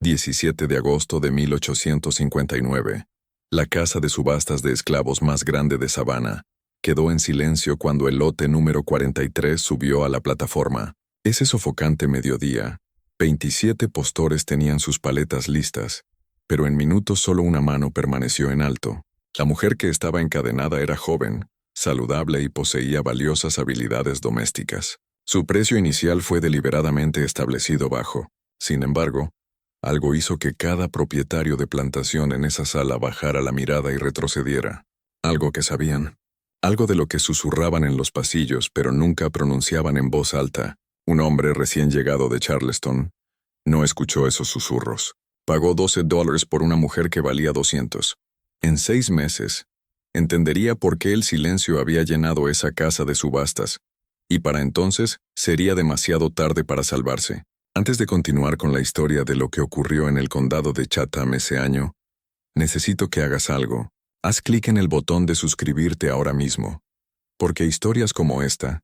17 de agosto de 1859. La casa de subastas de esclavos más grande de Savannah quedó en silencio cuando el lote número 43 subió a la plataforma. Ese sofocante mediodía, 27 postores tenían sus paletas listas, pero en minutos solo una mano permaneció en alto. La mujer que estaba encadenada era joven, saludable y poseía valiosas habilidades domésticas. Su precio inicial fue deliberadamente establecido bajo. Sin embargo, algo hizo que cada propietario de plantación en esa sala bajara la mirada y retrocediera. Algo que sabían. Algo de lo que susurraban en los pasillos, pero nunca pronunciaban en voz alta. Un hombre recién llegado de Charleston no escuchó esos susurros. Pagó $12 por una mujer que valía 200. En 6 meses, entendería por qué el silencio había llenado esa casa de subastas, y para entonces sería demasiado tarde para salvarse. Antes de continuar con la historia de lo que ocurrió en el condado de Chatham ese año, necesito que hagas algo. Haz clic en el botón de suscribirte ahora mismo, porque historias como esta,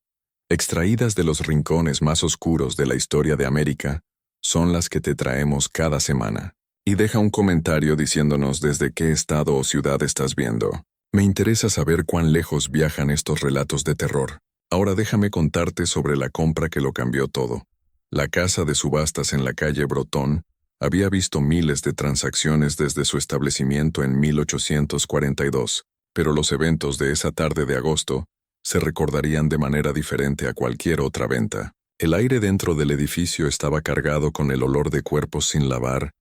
extraídas de los rincones más oscuros de la historia de América, son las que te traemos cada semana. Y deja un comentario diciéndonos desde qué estado o ciudad estás viendo. Me interesa saber cuán lejos viajan estos relatos de terror. Ahora déjame contarte sobre la compra que lo cambió todo. La casa de subastas en la calle Broton había visto miles de transacciones desde su establecimiento en 1842, pero los eventos de esa tarde de agosto se recordarían de manera diferente a cualquier otra venta. El aire dentro del edificio estaba cargado con el olor de cuerpos sin lavar,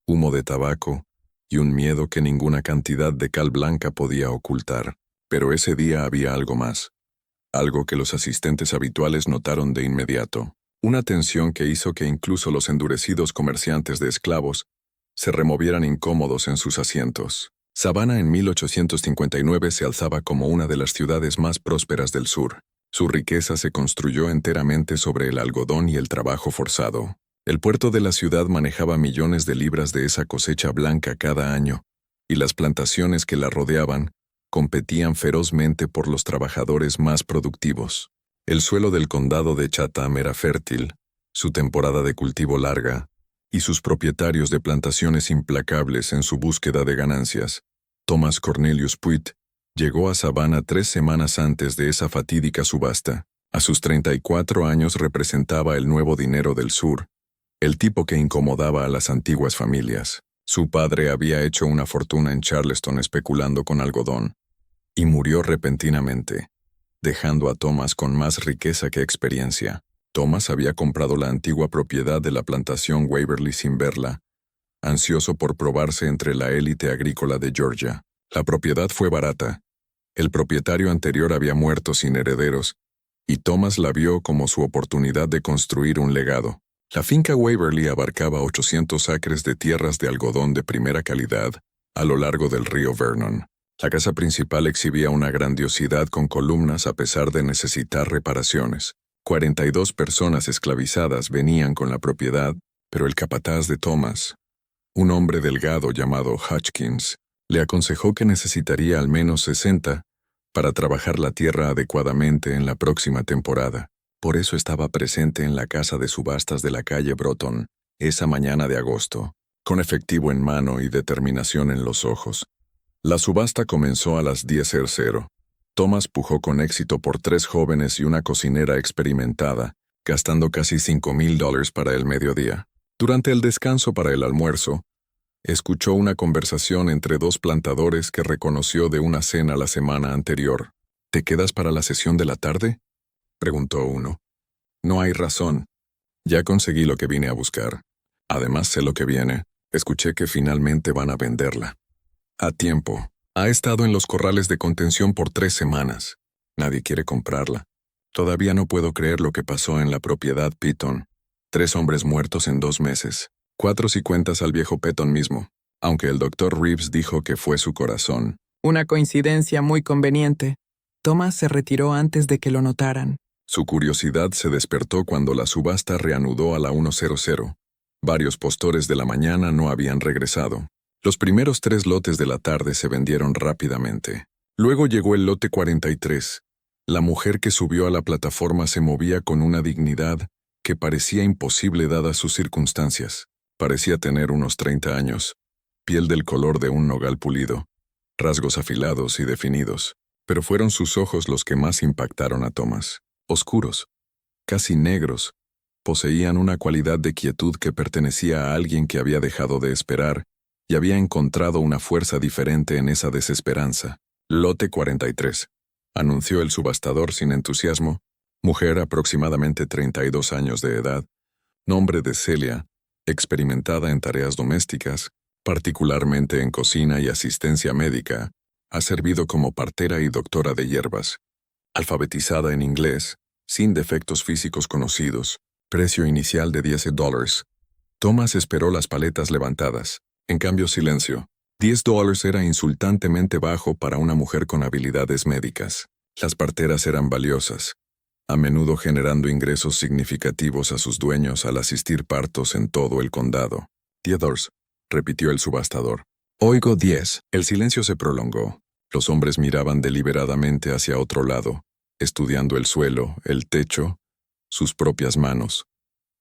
humo de tabaco y un miedo que ninguna cantidad de cal blanca podía ocultar. Pero ese día había algo más, algo que los asistentes habituales notaron de inmediato. Una tensión que hizo que incluso los endurecidos comerciantes de esclavos se removieran incómodos en sus asientos. Savannah en 1859 se alzaba como una de las ciudades más prósperas del sur. Su riqueza se construyó enteramente sobre el algodón y el trabajo forzado. El puerto de la ciudad manejaba millones de libras de esa cosecha blanca cada año, y las plantaciones que la rodeaban competían ferozmente por los trabajadores más productivos. El suelo del condado de Chatham era fértil, su temporada de cultivo larga, y sus propietarios de plantaciones implacables en su búsqueda de ganancias. Thomas Cornelius Puit llegó a Savannah 3 semanas antes de esa fatídica subasta. A sus 34 años representaba el nuevo dinero del sur, el tipo que incomodaba a las antiguas familias. Su padre había hecho una fortuna en Charleston especulando con algodón, y murió repentinamente, dejando a Thomas con más riqueza que experiencia. Thomas había comprado la antigua propiedad de la plantación Waverly sin verla, ansioso por probarse entre la élite agrícola de Georgia. La propiedad fue barata. El propietario anterior había muerto sin herederos, y Thomas la vio como su oportunidad de construir un legado. La finca Waverly abarcaba 800 acres de tierras de algodón de primera calidad a lo largo del río Vernon. La casa principal exhibía una grandiosidad con columnas a pesar de necesitar reparaciones. 42 personas esclavizadas venían con la propiedad, pero el capataz de Thomas, un hombre delgado llamado Hutchins, le aconsejó que necesitaría al menos 60 para trabajar la tierra adecuadamente en la próxima temporada. Por eso estaba presente en la casa de subastas de la calle Broton esa mañana de agosto, con efectivo en mano y determinación en los ojos. La subasta comenzó a las 10:00. Thomas pujó con éxito por 3 jóvenes y una cocinera experimentada, gastando casi $5,000 para el mediodía. Durante el descanso para el almuerzo, escuchó una conversación entre 2 plantadores que reconoció de una cena la semana anterior. ¿Te quedas para la sesión de la tarde?, preguntó uno. No hay razón. Ya conseguí lo que vine a buscar. Además sé lo que viene. Escuché que finalmente van a venderla. A tiempo. Ha estado en los corrales de contención por 3 semanas. Nadie quiere comprarla. Todavía no puedo creer lo que pasó en la propiedad Pitton. 3 hombres muertos en 2 meses. 4 si cuentas al viejo Petton mismo, aunque el Dr. Reeves dijo que fue su corazón. Una coincidencia muy conveniente. Thomas se retiró antes de que lo notaran. Su curiosidad se despertó cuando la subasta reanudó a la 1:00. Varios postores de la mañana no habían regresado. Los primeros 3 lotes de la tarde se vendieron rápidamente. Luego llegó el lote 43. La mujer que subió a la plataforma se movía con una dignidad que parecía imposible dadas sus circunstancias. Parecía tener unos 30 años, piel del color de un nogal pulido, rasgos afilados y definidos, pero fueron sus ojos los que más impactaron a Thomas. Oscuros, casi negros, poseían una cualidad de quietud que pertenecía a alguien que había dejado de esperar y había encontrado una fuerza diferente en esa desesperanza. Lote 43, anunció el subastador sin entusiasmo, mujer aproximadamente 32 años de edad, nombre de Celia, experimentada en tareas domésticas, particularmente en cocina y asistencia médica, ha servido como partera y doctora de hierbas. Alfabetizada en inglés, sin defectos físicos conocidos, precio inicial de $10. Thomas esperó las paletas levantadas. En cambio, silencio. $10 era insultantemente bajo para una mujer con habilidades médicas. Las parteras eran valiosas, a menudo generando ingresos significativos a sus dueños al asistir partos en todo el condado. $10, repitió el subastador. Oigo 10. El silencio se prolongó. Los hombres miraban deliberadamente hacia otro lado, estudiando el suelo, el techo, sus propias manos.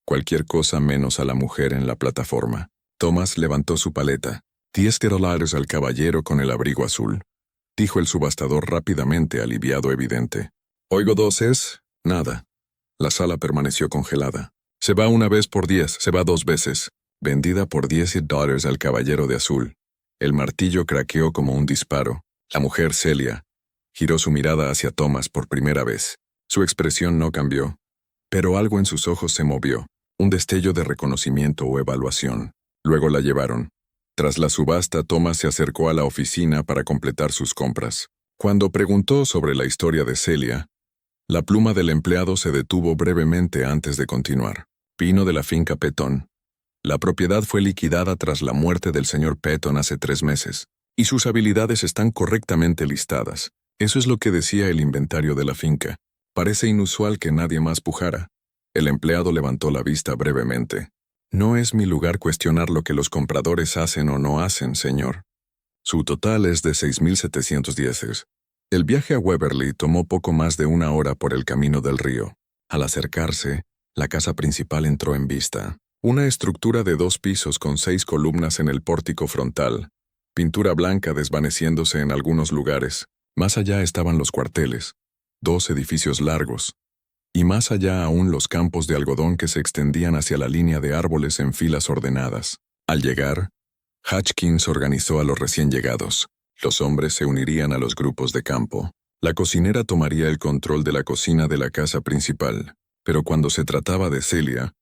Cualquier cosa menos a la mujer en la plataforma. Thomas levantó su paleta. $10 al caballero con el abrigo azul, dijo el subastador rápidamente, aliviado evidente. Oigo 2 es... nada. La sala permaneció congelada. Se va una vez por 10, se va 2 veces. Vendida por $10 al caballero de azul. El martillo craqueó como un disparo. La mujer, Celia, giró su mirada hacia Thomas por primera vez. Su expresión no cambió, pero algo en sus ojos se movió, un destello de reconocimiento o evaluación. Luego la llevaron. Tras la subasta, Thomas se acercó a la oficina para completar sus compras. Cuando preguntó sobre la historia de Celia, la pluma del empleado se detuvo brevemente antes de continuar. Vino de la finca Petton. La propiedad fue liquidada tras la muerte del señor Petton hace 3 meses, y sus habilidades están correctamente listadas. Eso es lo que decía el inventario de la finca. Parece inusual que nadie más pujara. El empleado levantó la vista brevemente. No es mi lugar cuestionar lo que los compradores hacen o no hacen, señor. Su total es de 6.710. El viaje a Waverly tomó poco más de 1 hora por el camino del río. Al acercarse, la casa principal entró en vista. Una estructura de 2 pisos con 6 columnas en el pórtico frontal. Pintura blanca desvaneciéndose en algunos lugares. Más allá estaban los cuarteles. 2 edificios largos. Y más allá aún los campos de algodón que se extendían hacia la línea de árboles en filas ordenadas. Al llegar, Hutchins organizó a los recién llegados. Los hombres se unirían a los grupos de campo. La cocinera tomaría el control de la cocina de la casa principal. Pero cuando se trataba de Celia,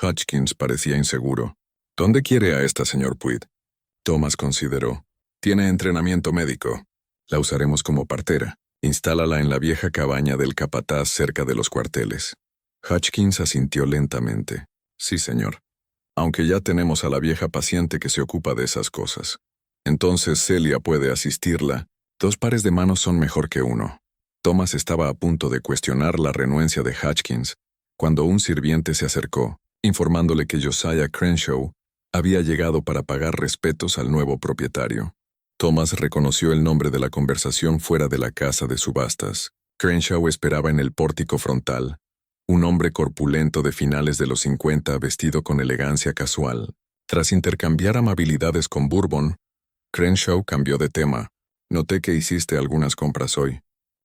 Hutchins parecía inseguro. ¿Dónde quiere a esta, señor Pruitt? Thomas consideró. Tiene entrenamiento médico. La usaremos como partera. Instálala en la vieja cabaña del capataz cerca de los cuarteles. Hutchins asintió lentamente. Sí, señor. Aunque ya tenemos a la vieja paciente que se ocupa de esas cosas. Entonces Celia puede asistirla. 2 pares de manos son mejor que 1. Thomas estaba a punto de cuestionar la renuencia de Hutchins, cuando un sirviente se acercó, informándole que Josiah Crenshaw había llegado para pagar respetos al nuevo propietario. Thomas reconoció el nombre de la conversación fuera de la casa de subastas. Crenshaw esperaba en el pórtico frontal, un hombre corpulento de finales de los 50 vestido con elegancia casual. Tras intercambiar amabilidades con Bourbon, Crenshaw cambió de tema. Noté que hiciste algunas compras hoy.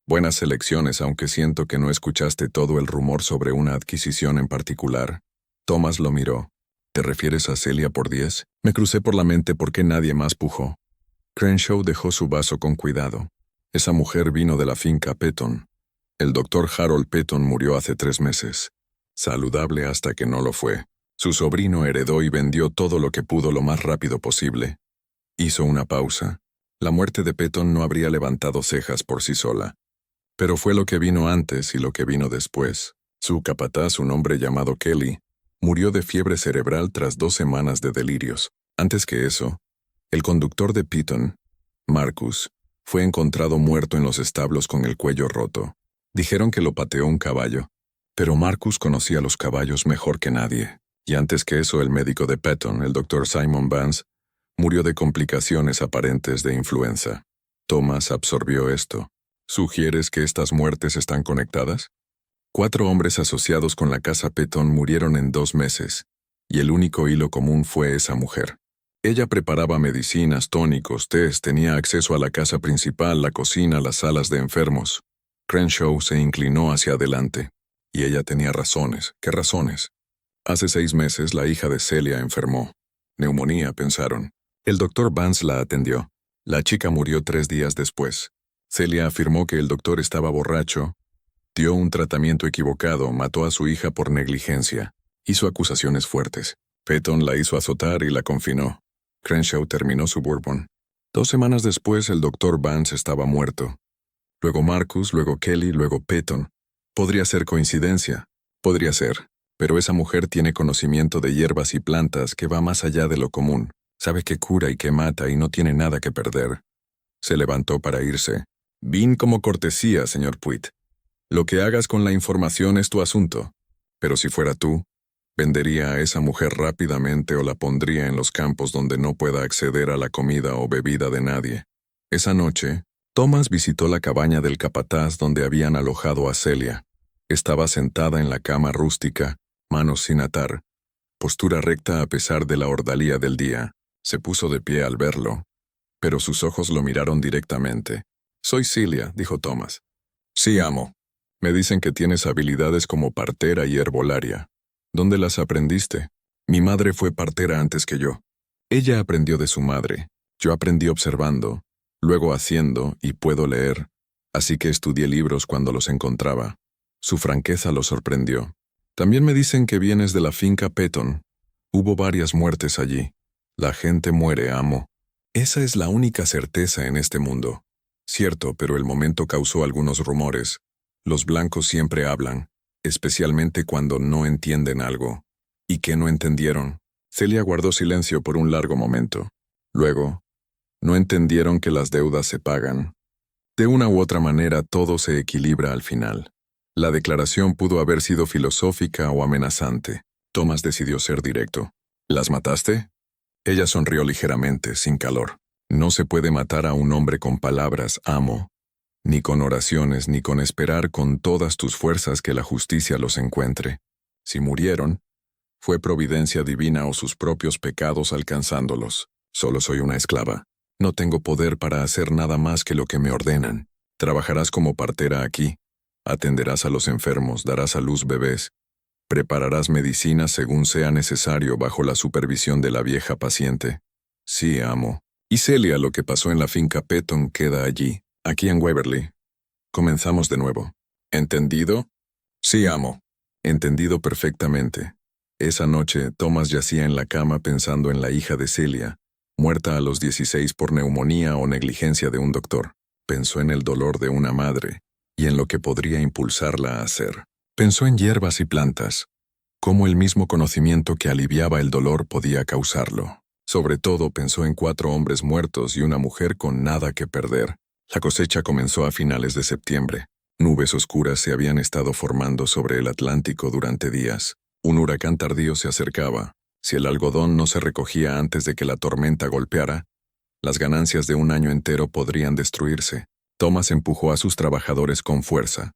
Buenas selecciones, aunque siento que no escuchaste todo el rumor sobre una adquisición en particular. Thomas lo miró. ¿Te refieres a Celia por 10? Me crucé por la mente por qué nadie más pujó. Crenshaw dejó su vaso con cuidado. Esa mujer vino de la finca Petton. El doctor Harold Petton murió hace 3 meses. Saludable hasta que no lo fue. Su sobrino heredó y vendió todo lo que pudo lo más rápido posible. Hizo una pausa. La muerte de Petton no habría levantado cejas por sí sola. Pero fue lo que vino antes y lo que vino después. Su capataz, un hombre llamado Kelly, murió de fiebre cerebral tras 2 semanas de delirios. Antes que eso, el conductor de Petton, Marcus, fue encontrado muerto en los establos con el cuello roto. Dijeron que lo pateó un caballo, pero Marcus conocía los caballos mejor que nadie. Y antes que eso, el médico de Petton, el doctor Simon Vance, murió de complicaciones aparentes de influenza. Thomas absorbió esto. ¿Sugieres que estas muertes están conectadas? 4 hombres asociados con la casa Petton murieron en 2 meses, y el único hilo común fue esa mujer. Ella preparaba medicinas, tónicos, tés, tenía acceso a la casa principal, la cocina, las salas de enfermos. Crenshaw se inclinó hacia adelante. Y ella tenía razones. ¿Qué razones? Hace 6 meses la hija de Celia enfermó. Neumonía, pensaron. El doctor Vance la atendió. La chica murió 3 días después. Celia afirmó que el doctor estaba borracho, dio un tratamiento equivocado, mató a su hija por negligencia. Hizo acusaciones fuertes. Peyton la hizo azotar y la confinó. Crenshaw terminó su bourbon. 2 semanas después el doctor Vance estaba muerto. Luego Marcus, luego Kelly, luego Peyton. Podría ser coincidencia. Podría ser. Pero esa mujer tiene conocimiento de hierbas y plantas que va más allá de lo común. Sabe qué cura y qué mata y no tiene nada que perder. Se levantó para irse. Vine como cortesía, señor Pruitt. Lo que hagas con la información es tu asunto. Pero si fuera tú, vendería a esa mujer rápidamente o la pondría en los campos donde no pueda acceder a la comida o bebida de nadie. Esa noche, Thomas visitó la cabaña del capataz donde habían alojado a Celia. Estaba sentada en la cama rústica, manos sin atar, postura recta a pesar de la ordalía del día. Se puso de pie al verlo, pero sus ojos lo miraron directamente. «Soy Celia», dijo Thomas. «Sí, amo. Me dicen que tienes habilidades como partera y herbolaria. ¿Dónde las aprendiste?» «Mi madre fue partera antes que yo. Ella aprendió de su madre. Yo aprendí observando, luego haciendo y puedo leer, así que estudié libros cuando los encontraba». Su franqueza lo sorprendió. «También me dicen que vienes de la finca Peyton. Hubo varias muertes allí. La gente muere, amo. Esa es la única certeza en este mundo. Cierto, pero el momento causó algunos rumores. Los blancos siempre hablan, especialmente cuando no entienden algo. ¿Y qué no entendieron?» Celia guardó silencio por un largo momento. Luego, no entendieron que las deudas se pagan. De una u otra manera todo se equilibra al final. La declaración pudo haber sido filosófica o amenazante. Thomas decidió ser directo. «¿Las mataste?» Ella sonrió ligeramente, sin calor. «No se puede matar a un hombre con palabras, amo. Ni con oraciones, ni con esperar con todas tus fuerzas que la justicia los encuentre. Si murieron, fue providencia divina o sus propios pecados alcanzándolos. Solo soy una esclava. No tengo poder para hacer nada más que lo que me ordenan. Trabajarás como partera aquí. Atenderás a los enfermos, darás a luz bebés. Prepararás medicinas según sea necesario bajo la supervisión de la vieja paciente. Sí, amo. Y Celia, lo que pasó en la finca Peyton queda allí, aquí en Waverly. Comenzamos de nuevo. ¿Entendido?» «Sí, amo». «Entendido perfectamente». Esa noche, Thomas yacía en la cama pensando en la hija de Celia, muerta a los 16 por neumonía o negligencia de un doctor. Pensó en el dolor de una madre y en lo que podría impulsarla a hacer. Pensó en hierbas y plantas, cómo el mismo conocimiento que aliviaba el dolor podía causarlo. Sobre todo pensó en 4 hombres muertos y una mujer con nada que perder. La cosecha comenzó a finales de septiembre. Nubes oscuras se habían estado formando sobre el Atlántico durante días. Un huracán tardío se acercaba. Si el algodón no se recogía antes de que la tormenta golpeara, las ganancias de un año entero podrían destruirse. Thomas empujó a sus trabajadores con fuerza.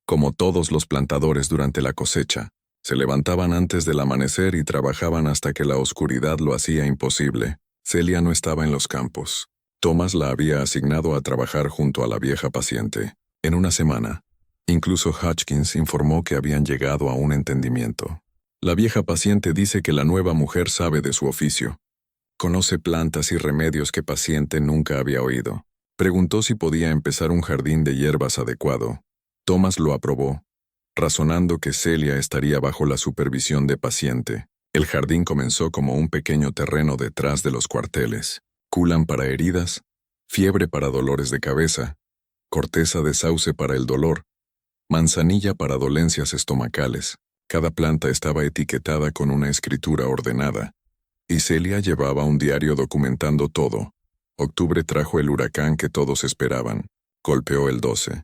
Como todos los plantadores durante la cosecha, se levantaban antes del amanecer y trabajaban hasta que la oscuridad lo hacía imposible. Celia no estaba en los campos. Thomas la había asignado a trabajar junto a la vieja paciente. En una semana, incluso Hodgkins informó que habían llegado a un entendimiento. La vieja paciente dice que la nueva mujer sabe de su oficio. Conoce plantas y remedios que paciente nunca había oído. Preguntó si podía empezar un jardín de hierbas adecuado. Thomas lo aprobó, razonando que Celia estaría bajo la supervisión de paciente. El jardín comenzó como un pequeño terreno detrás de los cuarteles. Culan para heridas, fiebre para dolores de cabeza, corteza de sauce para el dolor, manzanilla para dolencias estomacales. Cada planta estaba etiquetada con una escritura ordenada, y Celia llevaba un diario documentando todo. Octubre trajo el huracán que todos esperaban. Golpeó el 12.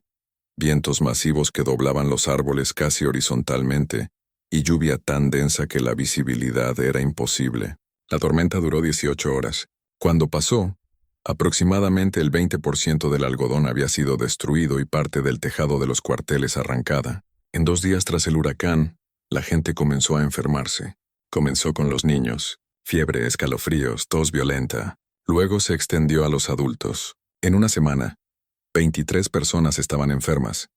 Vientos masivos que doblaban los árboles casi horizontalmente, y lluvia tan densa que la visibilidad era imposible. La tormenta duró 18 horas. Cuando pasó, aproximadamente el 20% del algodón había sido destruido y parte del tejado de los cuarteles arrancada. En 2 días tras el huracán, la gente comenzó a enfermarse. Comenzó con los niños. Fiebre, escalofríos, tos violenta. Luego se extendió a los adultos. En una semana, 23 personas estaban enfermas,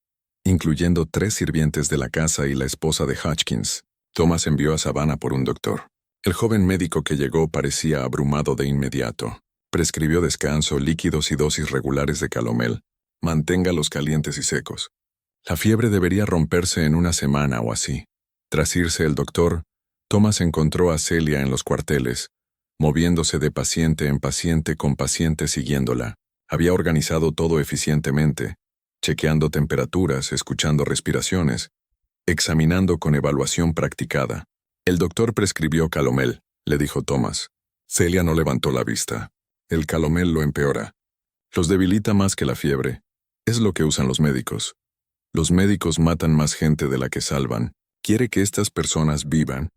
incluyendo 3 sirvientes de la casa y la esposa de Hutchins. Thomas envió a Savannah por un doctor. El joven médico que llegó parecía abrumado de inmediato. Prescribió descanso, líquidos y dosis regulares de calomel. Manténgalos calientes y secos. La fiebre debería romperse en una semana o así. Tras irse el doctor, Thomas encontró a Celia en los cuarteles, moviéndose de paciente en paciente con paciente siguiéndola. Había organizado todo eficientemente, chequeando temperaturas, escuchando respiraciones, examinando con evaluación practicada. El doctor prescribió calomel, le dijo Thomas. Celia no levantó la vista. El calomel lo empeora. Los debilita más que la fiebre. Es lo que usan los médicos. Los médicos matan más gente de la que salvan. ¿Quiere que estas personas vivan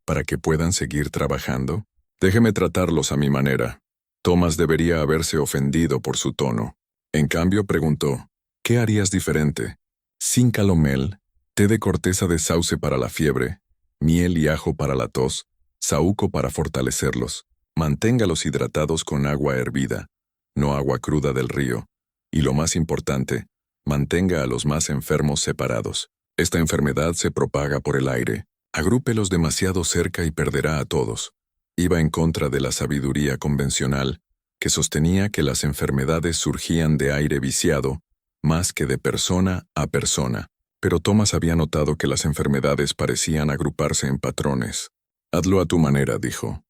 para que puedan seguir trabajando? Déjeme tratarlos a mi manera. Thomas debería haberse ofendido por su tono. En cambio, preguntó, ¿qué harías diferente? Sin calomel, té de corteza de sauce para la fiebre, miel y ajo para la tos, saúco para fortalecerlos. Manténgalos hidratados con agua hervida, no agua cruda del río. Y lo más importante, mantenga a los más enfermos separados. Esta enfermedad se propaga por el aire. Agrúpelos demasiado cerca y perderá a todos. Iba en contra de la sabiduría convencional, que sostenía que las enfermedades surgían de aire viciado, más que de persona a persona. Pero Thomas había notado que las enfermedades parecían agruparse en patrones. Hazlo a tu manera, dijo.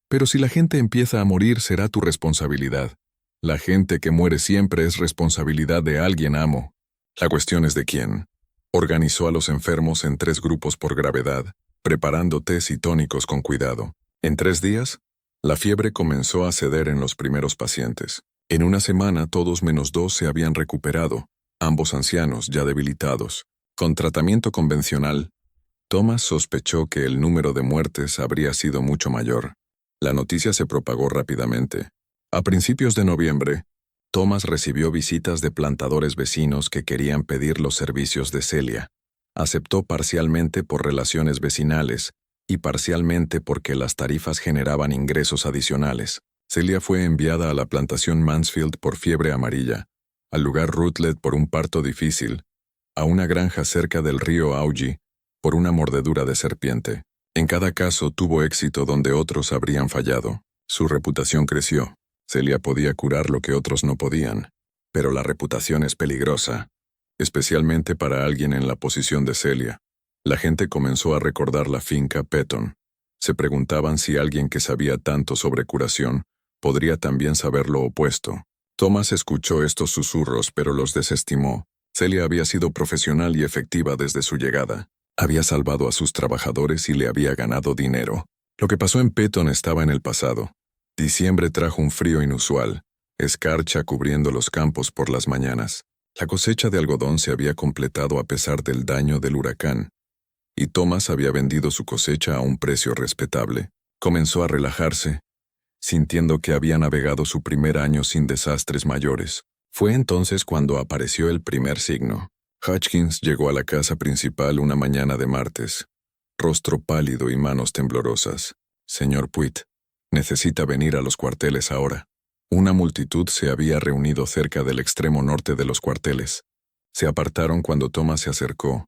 Pero si la gente empieza a morir, será tu responsabilidad. La gente que muere siempre es responsabilidad de alguien, amo. La cuestión es de quién. Organizó a los enfermos en 3 grupos por gravedad, preparando tés y tónicos con cuidado. En 3 días, la fiebre comenzó a ceder en los primeros pacientes. En una semana, todos menos 2 se habían recuperado, ambos ancianos ya debilitados. Con tratamiento convencional, Thomas sospechó que el número de muertes habría sido mucho mayor. La noticia se propagó rápidamente. A principios de noviembre, Thomas recibió visitas de plantadores vecinos que querían pedir los servicios de Celia. Aceptó parcialmente por relaciones vecinales y parcialmente porque las tarifas generaban ingresos adicionales. Celia fue enviada a la plantación Mansfield por fiebre amarilla, al lugar Rutledge por un parto difícil, a una granja cerca del río Augie por una mordedura de serpiente. En cada caso tuvo éxito donde otros habrían fallado. Su reputación creció. Celia podía curar lo que otros no podían, pero la reputación es peligrosa, especialmente para alguien en la posición de Celia. La gente comenzó a recordar la finca Petton. Se preguntaban si alguien que sabía tanto sobre curación podría también saber lo opuesto. Thomas escuchó estos susurros, pero los desestimó. Celia había sido profesional y efectiva desde su llegada. Había salvado a sus trabajadores y le había ganado dinero. Lo que pasó en Petton estaba en el pasado. Diciembre trajo un frío inusual, escarcha cubriendo los campos por las mañanas. La cosecha de algodón se había completado a pesar del daño del huracán, y Thomas había vendido su cosecha a un precio respetable. Comenzó a relajarse, sintiendo que había navegado su primer año sin desastres mayores. Fue entonces cuando apareció el primer signo. Hutchins llegó a la casa principal una mañana de martes, rostro pálido y manos temblorosas. Señor Puit, necesita venir a los cuarteles ahora. Una multitud se había reunido cerca del extremo norte de los cuarteles. Se apartaron cuando Thomas se acercó,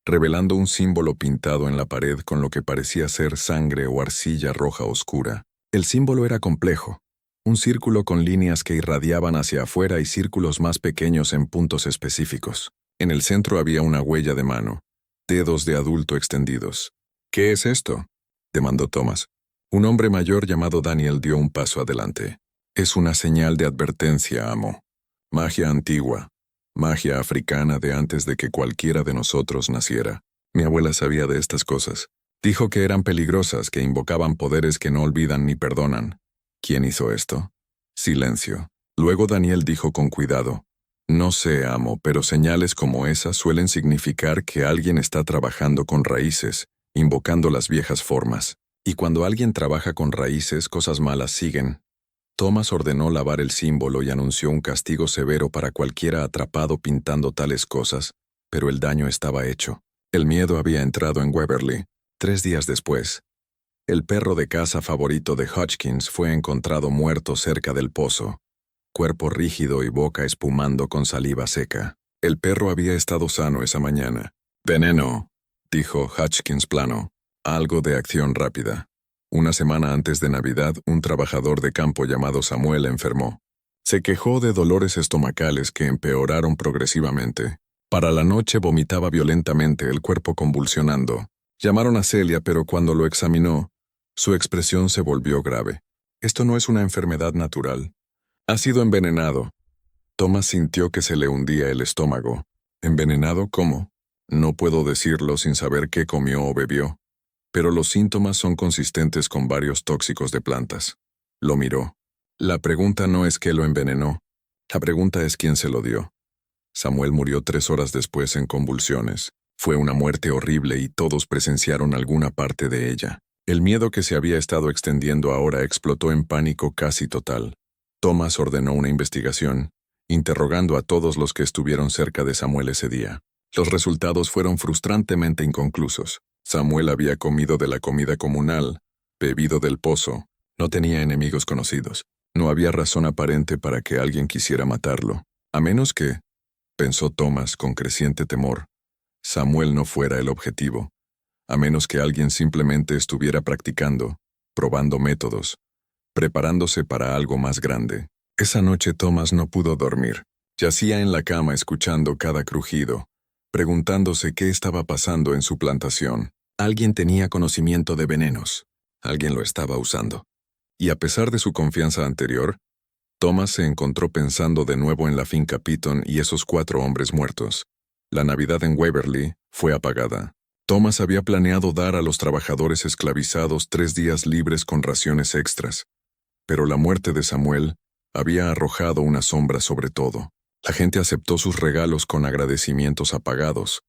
revelando un símbolo pintado en la pared con lo que parecía ser sangre o arcilla roja oscura. El símbolo era complejo, un círculo con líneas que irradiaban hacia afuera y círculos más pequeños en puntos específicos. En el centro había una huella de mano, dedos de adulto extendidos. ¿Qué es esto?, demandó Thomas. Un hombre mayor llamado Daniel dio un paso adelante. Es una señal de advertencia, amo. Magia antigua. Magia africana de antes de que cualquiera de nosotros naciera. Mi abuela sabía de estas cosas. Dijo que eran peligrosas, que invocaban poderes que no olvidan ni perdonan. ¿Quién hizo esto? Silencio. Luego Daniel dijo con cuidado. No sé, amo, pero señales como esas suelen significar que alguien está trabajando con raíces, invocando las viejas formas. Y cuando alguien trabaja con raíces, cosas malas siguen. Thomas ordenó lavar el símbolo y anunció un castigo severo para cualquiera atrapado pintando tales cosas, pero el daño estaba hecho. El miedo había entrado en Waverly. 3 días después, El perro de caza favorito de Hodgkins fue encontrado muerto cerca del pozo, cuerpo rígido y boca espumando con saliva seca. El perro había estado sano esa mañana. «Veneno», dijo Hodgkins plano. «Algo de acción rápida». Una semana antes de Navidad, un trabajador de campo llamado Samuel enfermó. Se quejó de dolores estomacales que empeoraron progresivamente. Para la noche vomitaba violentamente, el cuerpo convulsionando. Llamaron a Celia, pero cuando lo examinó, su expresión se volvió grave. «Esto no es una enfermedad natural. Ha sido envenenado». Thomas sintió que se le hundía el estómago. ¿Envenenado cómo? No puedo decirlo sin saber qué comió o bebió. Pero los síntomas son consistentes con varios tóxicos de plantas. Lo miró. La pregunta no es qué lo envenenó. La pregunta es quién se lo dio. Samuel murió 3 horas después en convulsiones. Fue una muerte horrible y todos presenciaron alguna parte de ella. El miedo que se había estado extendiendo ahora explotó en pánico casi total. Thomas ordenó una investigación, interrogando a todos los que estuvieron cerca de Samuel ese día. Los resultados fueron frustrantemente inconclusos. Samuel había comido de la comida comunal, bebido del pozo, no tenía enemigos conocidos. No había razón aparente para que alguien quisiera matarlo, a menos que, pensó Thomas con creciente temor, Samuel no fuera el objetivo, a menos que alguien simplemente estuviera practicando, probando métodos, preparándose para algo más grande. Esa noche Thomas no pudo dormir. Yacía en la cama escuchando cada crujido, preguntándose qué estaba pasando en su plantación. Alguien tenía conocimiento de venenos. Alguien lo estaba usando. Y a pesar de su confianza anterior, Thomas se encontró pensando de nuevo en la finca Piton y esos 4 hombres muertos. La Navidad en Waverly fue apagada. Thomas había planeado dar a los trabajadores esclavizados 3 días libres con raciones extras. Pero la muerte de Samuel había arrojado una sombra sobre todo. La gente aceptó sus regalos con agradecimientos apagados,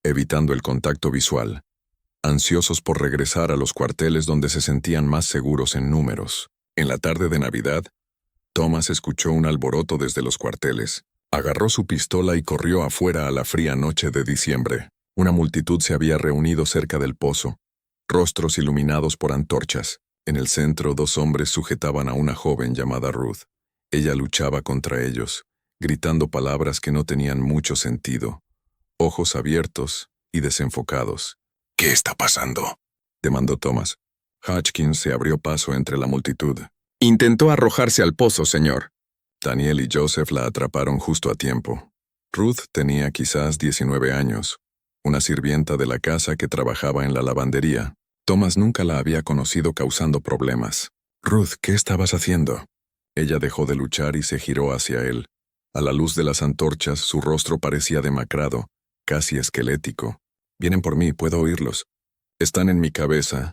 evitando el contacto visual, ansiosos por regresar a los cuarteles donde se sentían más seguros en números. En la tarde de Navidad, Thomas escuchó un alboroto desde los cuarteles. Agarró su pistola y corrió afuera a la fría noche de diciembre. Una multitud se había reunido cerca del pozo, rostros iluminados por antorchas. En el centro, 2 hombres sujetaban a una joven llamada Ruth. Ella luchaba contra ellos, gritando palabras que no tenían mucho sentido. Ojos abiertos y desenfocados. «¿Qué está pasando?», demandó Thomas. Hodgkins se abrió paso entre la multitud. «Intentó arrojarse al pozo, señor». Daniel y Joseph la atraparon justo a tiempo. Ruth tenía quizás 19 años, una sirvienta de la casa que trabajaba en la lavandería. Thomas nunca la había conocido causando problemas. «Ruth, ¿qué estabas haciendo?». Ella dejó de luchar y se giró hacia él. A la luz de las antorchas, su rostro parecía demacrado, casi esquelético. «Vienen por mí, puedo oírlos. Están en mi cabeza,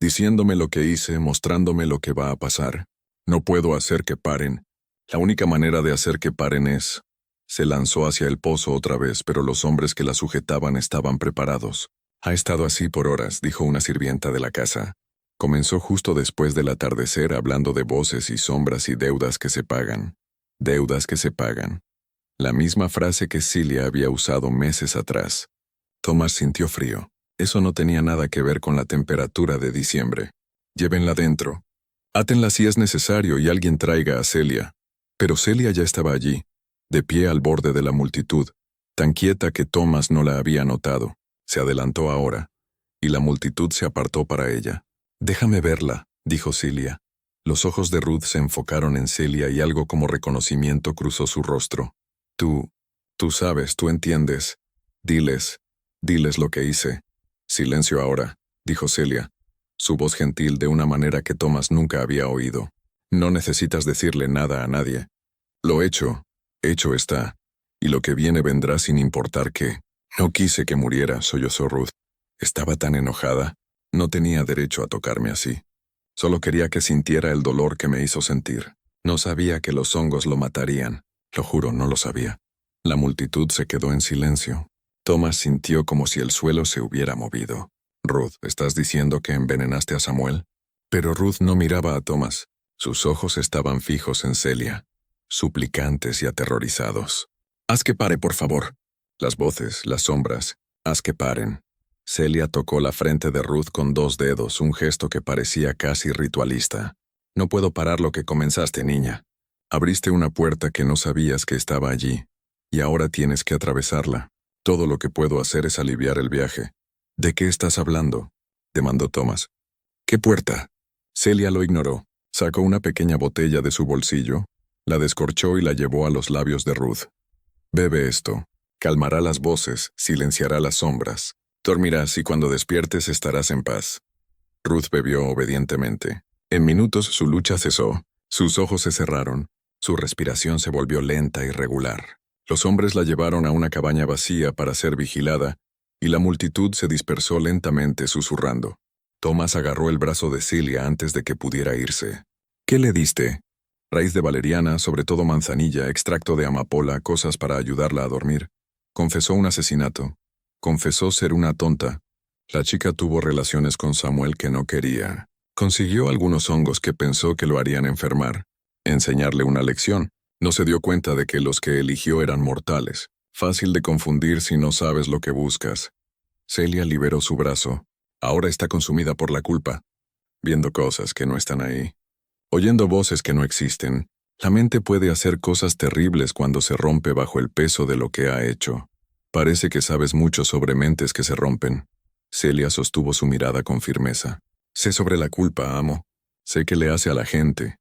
diciéndome lo que hice, mostrándome lo que va a pasar. No puedo hacer que paren. La única manera de hacer que paren es...». Se lanzó hacia el pozo otra vez, pero los hombres que la sujetaban estaban preparados. «Ha estado así por horas», dijo una sirvienta de la casa. Comenzó justo después del atardecer hablando de voces y sombras y deudas que se pagan. Deudas que se pagan. La misma frase que Celia había usado meses atrás. Thomas sintió frío. Eso no tenía nada que ver con la temperatura de diciembre. «Llévenla dentro. Átenla si es necesario y alguien traiga a Celia». Pero Celia ya estaba allí, de pie al borde de la multitud, tan quieta que Thomas no la había notado. Se adelantó ahora, y la multitud se apartó para ella. «Déjame verla», dijo Celia. Los ojos de Ruth se enfocaron en Celia y algo como reconocimiento cruzó su rostro. Tú sabes, tú entiendes. Diles lo que hice». «Silencio ahora», dijo Celia, su voz gentil de una manera que Thomas nunca había oído. «No necesitas decirle nada a nadie. Lo hecho está, y lo que viene vendrá sin importar qué». «No quise que muriera», sollozó Ruth. Estaba tan enojada. No tenía derecho a tocarme así. Solo quería que sintiera el dolor que me hizo sentir. No sabía que los hongos lo matarían. Lo juro, no lo sabía. La multitud se quedó en silencio. Thomas sintió como si el suelo se hubiera movido. «Ruth, ¿estás diciendo que envenenaste a Samuel?». Pero Ruth no miraba a Thomas. Sus ojos estaban fijos en Celia, suplicantes y aterrorizados. «Haz que pare, por favor». Las voces, las sombras. «Haz que paren». Celia tocó la frente de Ruth con 2 dedos, un gesto que parecía casi ritualista. No puedo parar lo que comenzaste, niña. Abriste una puerta que no sabías que estaba allí, y ahora tienes que atravesarla. Todo lo que puedo hacer es aliviar el viaje. ¿De qué estás hablando?, demandó Thomas. ¿Qué puerta? Celia lo ignoró. Sacó una pequeña botella de su bolsillo, la descorchó y la llevó a los labios de Ruth. Bebe esto. Calmará las voces, silenciará las sombras. Dormirás y cuando despiertes estarás en paz. Ruth bebió obedientemente. En minutos su lucha cesó. Sus ojos se cerraron. Su respiración se volvió lenta y regular. Los hombres la llevaron a una cabaña vacía para ser vigilada, y la multitud se dispersó lentamente susurrando. Thomas agarró el brazo de Celia antes de que pudiera irse. ¿Qué le diste? Raíz de valeriana, sobre todo manzanilla, extracto de amapola, cosas para ayudarla a dormir. Confesó un asesinato. Confesó ser una tonta. La chica tuvo relaciones con Samuel que no quería. Consiguió algunos hongos que pensó que lo harían enfermar. Enseñarle una lección. No se dio cuenta de que los que eligió eran mortales. Fácil de confundir si no sabes lo que buscas. Celia liberó su brazo. Ahora está consumida por la culpa. Viendo cosas que no están ahí. Oyendo voces que no existen. La mente puede hacer cosas terribles cuando se rompe bajo el peso de lo que ha hecho. Parece que sabes mucho sobre mentes que se rompen. Celia sostuvo su mirada con firmeza. Sé sobre la culpa, amo. Sé qué le hace a la gente.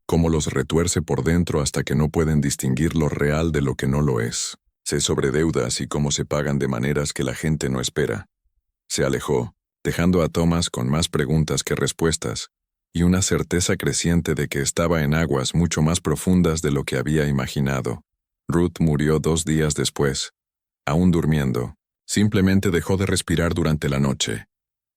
Cómo los retuerce por dentro hasta que no pueden distinguir lo real de lo que no lo es. Sé sobre deudas y cómo se pagan de maneras que la gente no espera. Se alejó, dejando a Thomas con más preguntas que respuestas, y una certeza creciente de que estaba en aguas mucho más profundas de lo que había imaginado. Ruth murió 2 días después. Aún durmiendo, simplemente dejó de respirar durante la noche.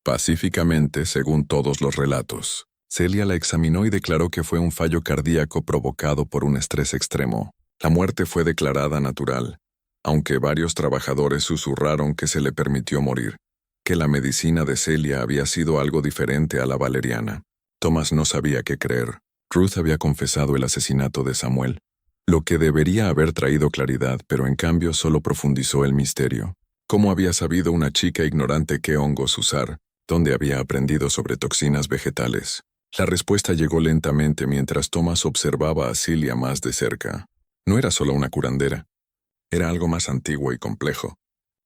Pacíficamente, según todos los relatos. Celia la examinó y declaró que fue un fallo cardíaco provocado por un estrés extremo. La muerte fue declarada natural, aunque varios trabajadores susurraron que se le permitió morir, que la medicina de Celia había sido algo diferente a la valeriana. Thomas no sabía qué creer. Ruth había confesado el asesinato de Samuel, lo que debería haber traído claridad, pero en cambio solo profundizó el misterio. ¿Cómo había sabido una chica ignorante qué hongos usar? ¿Dónde había aprendido sobre toxinas vegetales? La respuesta llegó lentamente mientras Thomas observaba a Celia más de cerca. No era solo una curandera. Era algo más antiguo y complejo.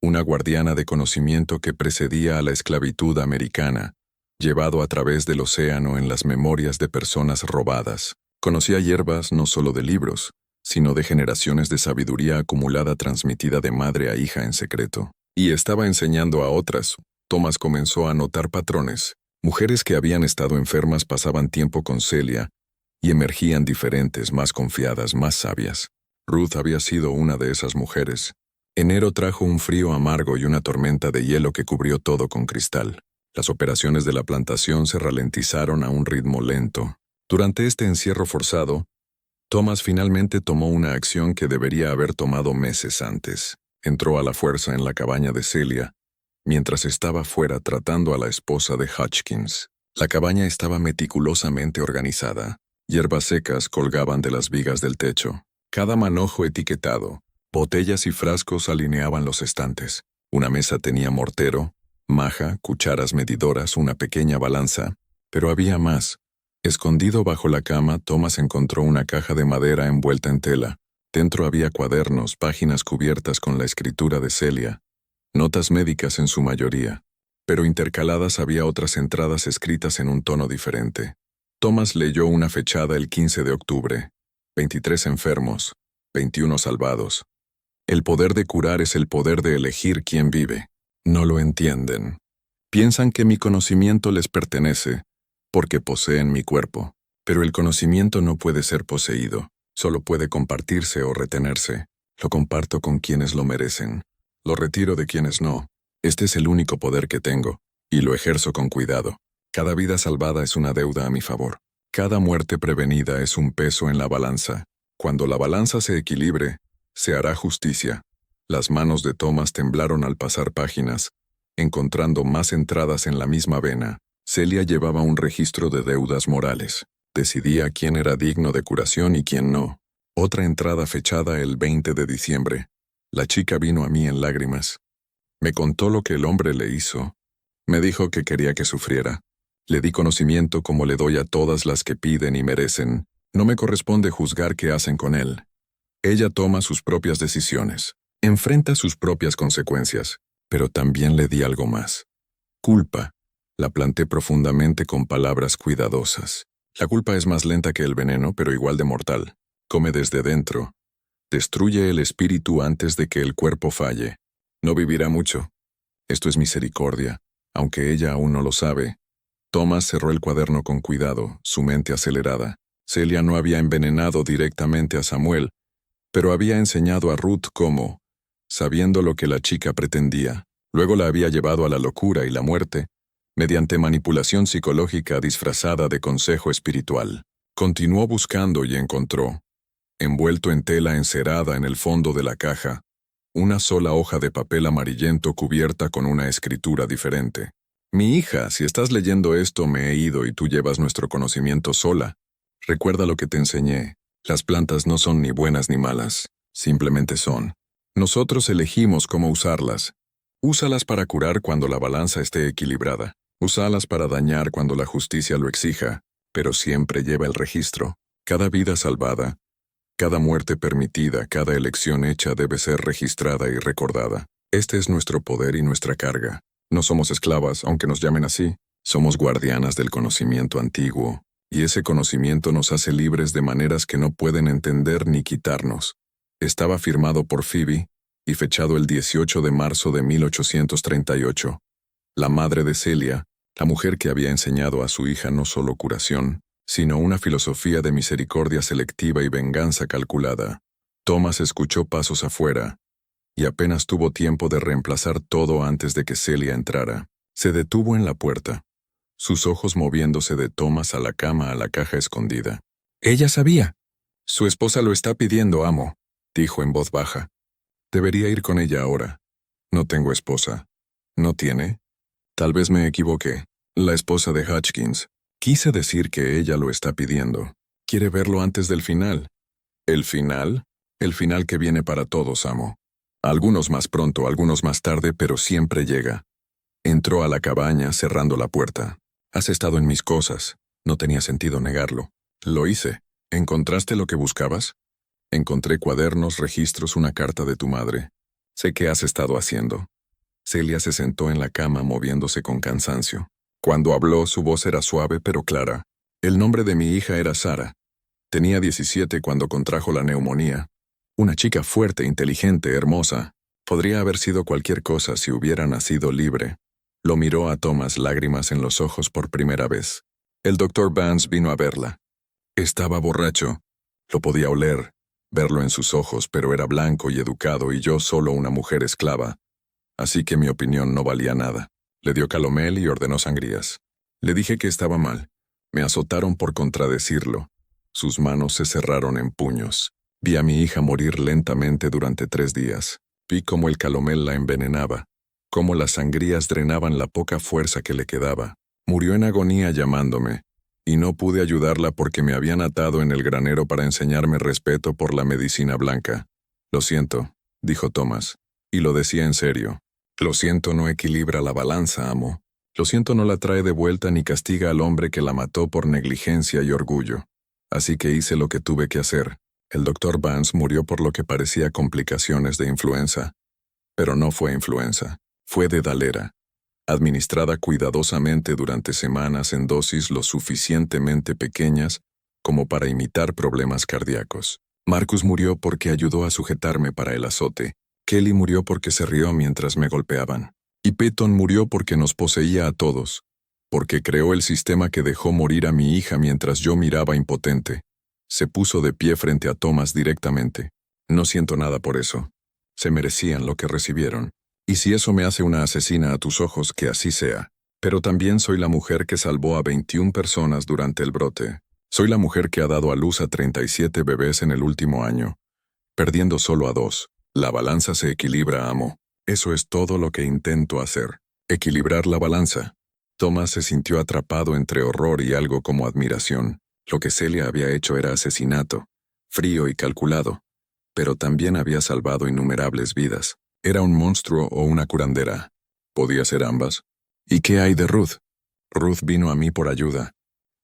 Una guardiana de conocimiento que precedía a la esclavitud americana, llevado a través del océano en las memorias de personas robadas. Conocía hierbas no solo de libros, sino de generaciones de sabiduría acumulada transmitida de madre a hija en secreto. Y estaba enseñando a otras. Thomas comenzó a notar patrones. Mujeres que habían estado enfermas pasaban tiempo con Celia y emergían diferentes, más confiadas, más sabias. Ruth había sido una de esas mujeres. Enero trajo un frío amargo y una tormenta de hielo que cubrió todo con cristal. Las operaciones de la plantación se ralentizaron a un ritmo lento. Durante este encierro forzado, Thomas finalmente tomó una acción que debería haber tomado meses antes. Entró a la fuerza en la cabaña de Celia, mientras estaba fuera tratando a la esposa de Hutchins. La cabaña estaba meticulosamente organizada. Hierbas secas colgaban de las vigas del techo. Cada manojo etiquetado. Botellas y frascos alineaban los estantes. Una mesa tenía mortero, maja, cucharas medidoras, una pequeña balanza. Pero había más. Escondido bajo la cama, Thomas encontró una caja de madera envuelta en tela. Dentro había cuadernos, páginas cubiertas con la escritura de Celia. Notas médicas en su mayoría, pero intercaladas había otras entradas escritas en un tono diferente. Thomas leyó una fechada el 15 de octubre. 23 enfermos, 21 salvados. El poder de curar es el poder de elegir quién vive. No lo entienden. Piensan que mi conocimiento les pertenece, porque poseen mi cuerpo. Pero el conocimiento no puede ser poseído, solo puede compartirse o retenerse. Lo comparto con quienes lo merecen. Lo retiro de quienes no. Este es el único poder que tengo, y lo ejerzo con cuidado. Cada vida salvada es una deuda a mi favor. Cada muerte prevenida es un peso en la balanza. Cuando la balanza se equilibre, se hará justicia. Las manos de Thomas temblaron al pasar páginas, encontrando más entradas en la misma vena. Celia llevaba un registro de deudas morales. Decidía quién era digno de curación y quién no. Otra entrada fechada el 20 de diciembre. La chica vino a mí en lágrimas. Me contó lo que el hombre le hizo. Me dijo que quería que sufriera. Le di conocimiento como le doy a todas las que piden y merecen. No me corresponde juzgar qué hacen con él. Ella toma sus propias decisiones, enfrenta sus propias consecuencias, pero también le di algo más. Culpa. La planté profundamente con palabras cuidadosas. La culpa es más lenta que el veneno, pero igual de mortal. Come desde dentro. Destruye el espíritu antes de que el cuerpo falle. No vivirá mucho. Esto es misericordia, aunque ella aún no lo sabe. Thomas cerró el cuaderno con cuidado, su mente acelerada. Celia no había envenenado directamente a Samuel, pero había enseñado a Ruth cómo, sabiendo lo que la chica pretendía. Luego la había llevado a la locura y la muerte, mediante manipulación psicológica disfrazada de consejo espiritual. Continuó buscando y encontró, envuelto en tela encerada en el fondo de la caja, una sola hoja de papel amarillento cubierta con una escritura diferente. Mi hija, si estás leyendo esto me he ido y tú llevas nuestro conocimiento sola. Recuerda lo que te enseñé. Las plantas no son ni buenas ni malas, simplemente son. Nosotros elegimos cómo usarlas. Úsalas para curar cuando la balanza esté equilibrada. Úsalas para dañar cuando la justicia lo exija, pero siempre lleva el registro. Cada vida salvada, cada muerte permitida, cada elección hecha debe ser registrada y recordada. Este es nuestro poder y nuestra carga. No somos esclavas, aunque nos llamen así. Somos guardianas del conocimiento antiguo, y ese conocimiento nos hace libres de maneras que no pueden entender ni quitarnos. Estaba firmado por Phoebe y fechado el 18 de marzo de 1838. La madre de Celia, la mujer que había enseñado a su hija no solo curación, sino una filosofía de misericordia selectiva y venganza calculada. Thomas escuchó pasos afuera, y apenas tuvo tiempo de reemplazar todo antes de que Celia entrara. Se detuvo en la puerta, sus ojos moviéndose de Thomas a la cama a la caja escondida. Ella sabía. Su esposa lo está pidiendo, amo, dijo en voz baja. Debería ir con ella ahora. No tengo esposa. ¿No tiene? Tal vez me equivoqué. La esposa de Hutchins. Quise decir que ella lo está pidiendo. Quiere verlo antes del final. ¿El final? El final que viene para todos, amo. Algunos más pronto, algunos más tarde, pero siempre llega. Entró a la cabaña cerrando la puerta. Has estado en mis cosas. No tenía sentido negarlo. Lo hice. ¿Encontraste lo que buscabas? Encontré cuadernos, registros, una carta de tu madre. Sé qué has estado haciendo. Celia se sentó en la cama moviéndose con cansancio. Cuando habló, su voz era suave pero clara. El nombre de mi hija era Sara. Tenía 17 cuando contrajo la neumonía. Una chica fuerte, inteligente, hermosa. Podría haber sido cualquier cosa si hubiera nacido libre. Lo miró a Thomas, lágrimas en los ojos por primera vez. El doctor Vance vino a verla. Estaba borracho. Lo podía oler, verlo en sus ojos, pero era blanco y educado y yo solo una mujer esclava. Así que mi opinión no valía nada. Le dio calomel y ordenó sangrías. Le dije que estaba mal. Me azotaron por contradecirlo. Sus manos se cerraron en puños. Vi a mi hija morir lentamente durante 3 días. Vi cómo el calomel la envenenaba, cómo las sangrías drenaban la poca fuerza que le quedaba. Murió en agonía llamándome, y no pude ayudarla porque me habían atado en el granero para enseñarme respeto por la medicina blanca. Lo siento, dijo Thomas, y lo decía en serio. Lo siento no equilibra la balanza, amo. Lo siento no la trae de vuelta ni castiga al hombre que la mató por negligencia y orgullo. Así que hice lo que tuve que hacer. El doctor Vance murió por lo que parecía complicaciones de influenza. Pero no fue influenza, fue dedalera, administrada cuidadosamente durante semanas en dosis lo suficientemente pequeñas como para imitar problemas cardíacos. Marcus murió porque ayudó a sujetarme para el azote. Kelly murió porque se rió mientras me golpeaban. Y Peyton murió porque nos poseía a todos, porque creó el sistema que dejó morir a mi hija mientras yo miraba impotente. Se puso de pie frente a Thomas directamente. No siento nada por eso. Se merecían lo que recibieron. Y si eso me hace una asesina a tus ojos, que así sea. Pero también soy la mujer que salvó a 21 personas durante el brote. Soy la mujer que ha dado a luz a 37 bebés en el último año, perdiendo solo a 2. La balanza se equilibra, amo. Eso es todo lo que intento hacer. Equilibrar la balanza. Thomas se sintió atrapado entre horror y algo como admiración. Lo que Celia había hecho era asesinato, frío y calculado, pero también había salvado innumerables vidas. ¿Era un monstruo o una curandera? ¿Podía ser ambas? ¿Y qué hay de Ruth? Ruth vino a mí por ayuda.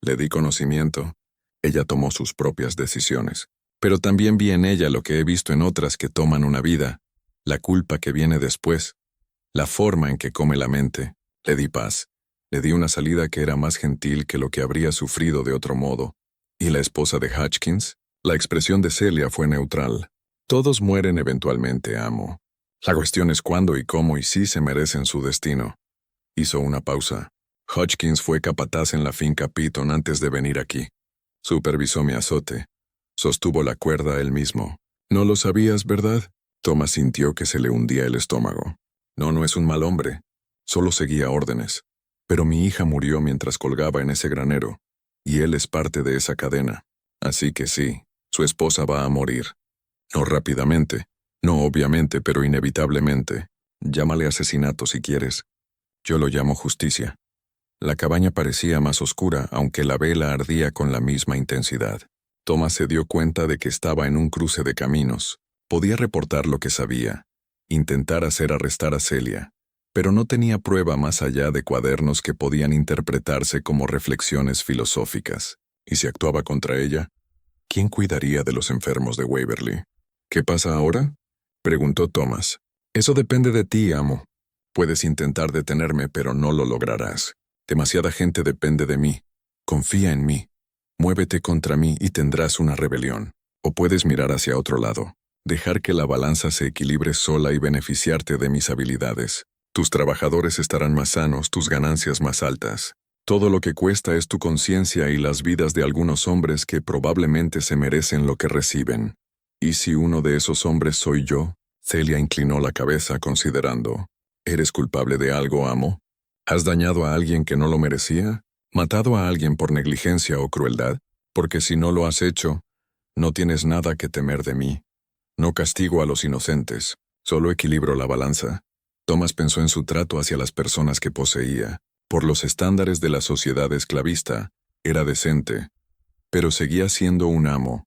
Le di conocimiento. Ella tomó sus propias decisiones. Pero también vi en ella lo que he visto en otras que toman una vida, la culpa que viene después, la forma en que come la mente. Le di paz. Le di una salida que era más gentil que lo que habría sufrido de otro modo. ¿Y la esposa de Hutchins? La expresión de Celia fue neutral. Todos mueren eventualmente, amo. La cuestión es cuándo y cómo y si se merecen su destino. Hizo una pausa. Hutchins fue capataz en la finca Piton antes de venir aquí. Supervisó mi azote. Sostuvo la cuerda él mismo. ¿No lo sabías, verdad? Thomas sintió que se le hundía el estómago. No es un mal hombre. Solo seguía órdenes. Pero mi hija murió mientras colgaba en ese granero, y él es parte de esa cadena. Así que sí, su esposa va a morir. No rápidamente, no obviamente, pero inevitablemente. Llámale asesinato si quieres. Yo lo llamo justicia. La cabaña parecía más oscura, aunque la vela ardía con la misma intensidad. Thomas se dio cuenta de que estaba en un cruce de caminos. Podía reportar lo que sabía, intentar hacer arrestar a Celia, pero no tenía prueba más allá de cuadernos que podían interpretarse como reflexiones filosóficas. ¿Y si actuaba contra ella? ¿Quién cuidaría de los enfermos de Waverly? ¿Qué pasa ahora? Preguntó Thomas. Eso depende de ti, amo. Puedes intentar detenerme, pero no lo lograrás. Demasiada gente depende de mí. Confía en mí. Muévete contra mí y tendrás una rebelión. O puedes mirar hacia otro lado. Dejar que la balanza se equilibre sola y beneficiarte de mis habilidades. Tus trabajadores estarán más sanos, tus ganancias más altas. Todo lo que cuesta es tu conciencia y las vidas de algunos hombres que probablemente se merecen lo que reciben. ¿Y si uno de esos hombres soy yo? Celia inclinó la cabeza considerando. ¿Eres culpable de algo, amo? ¿Has dañado a alguien que no lo merecía? ¿Matado a alguien por negligencia o crueldad? Porque si no lo has hecho, no tienes nada que temer de mí. No castigo a los inocentes, solo equilibro la balanza. Thomas pensó en su trato hacia las personas que poseía. Por los estándares de la sociedad esclavista, era decente, pero seguía siendo un amo,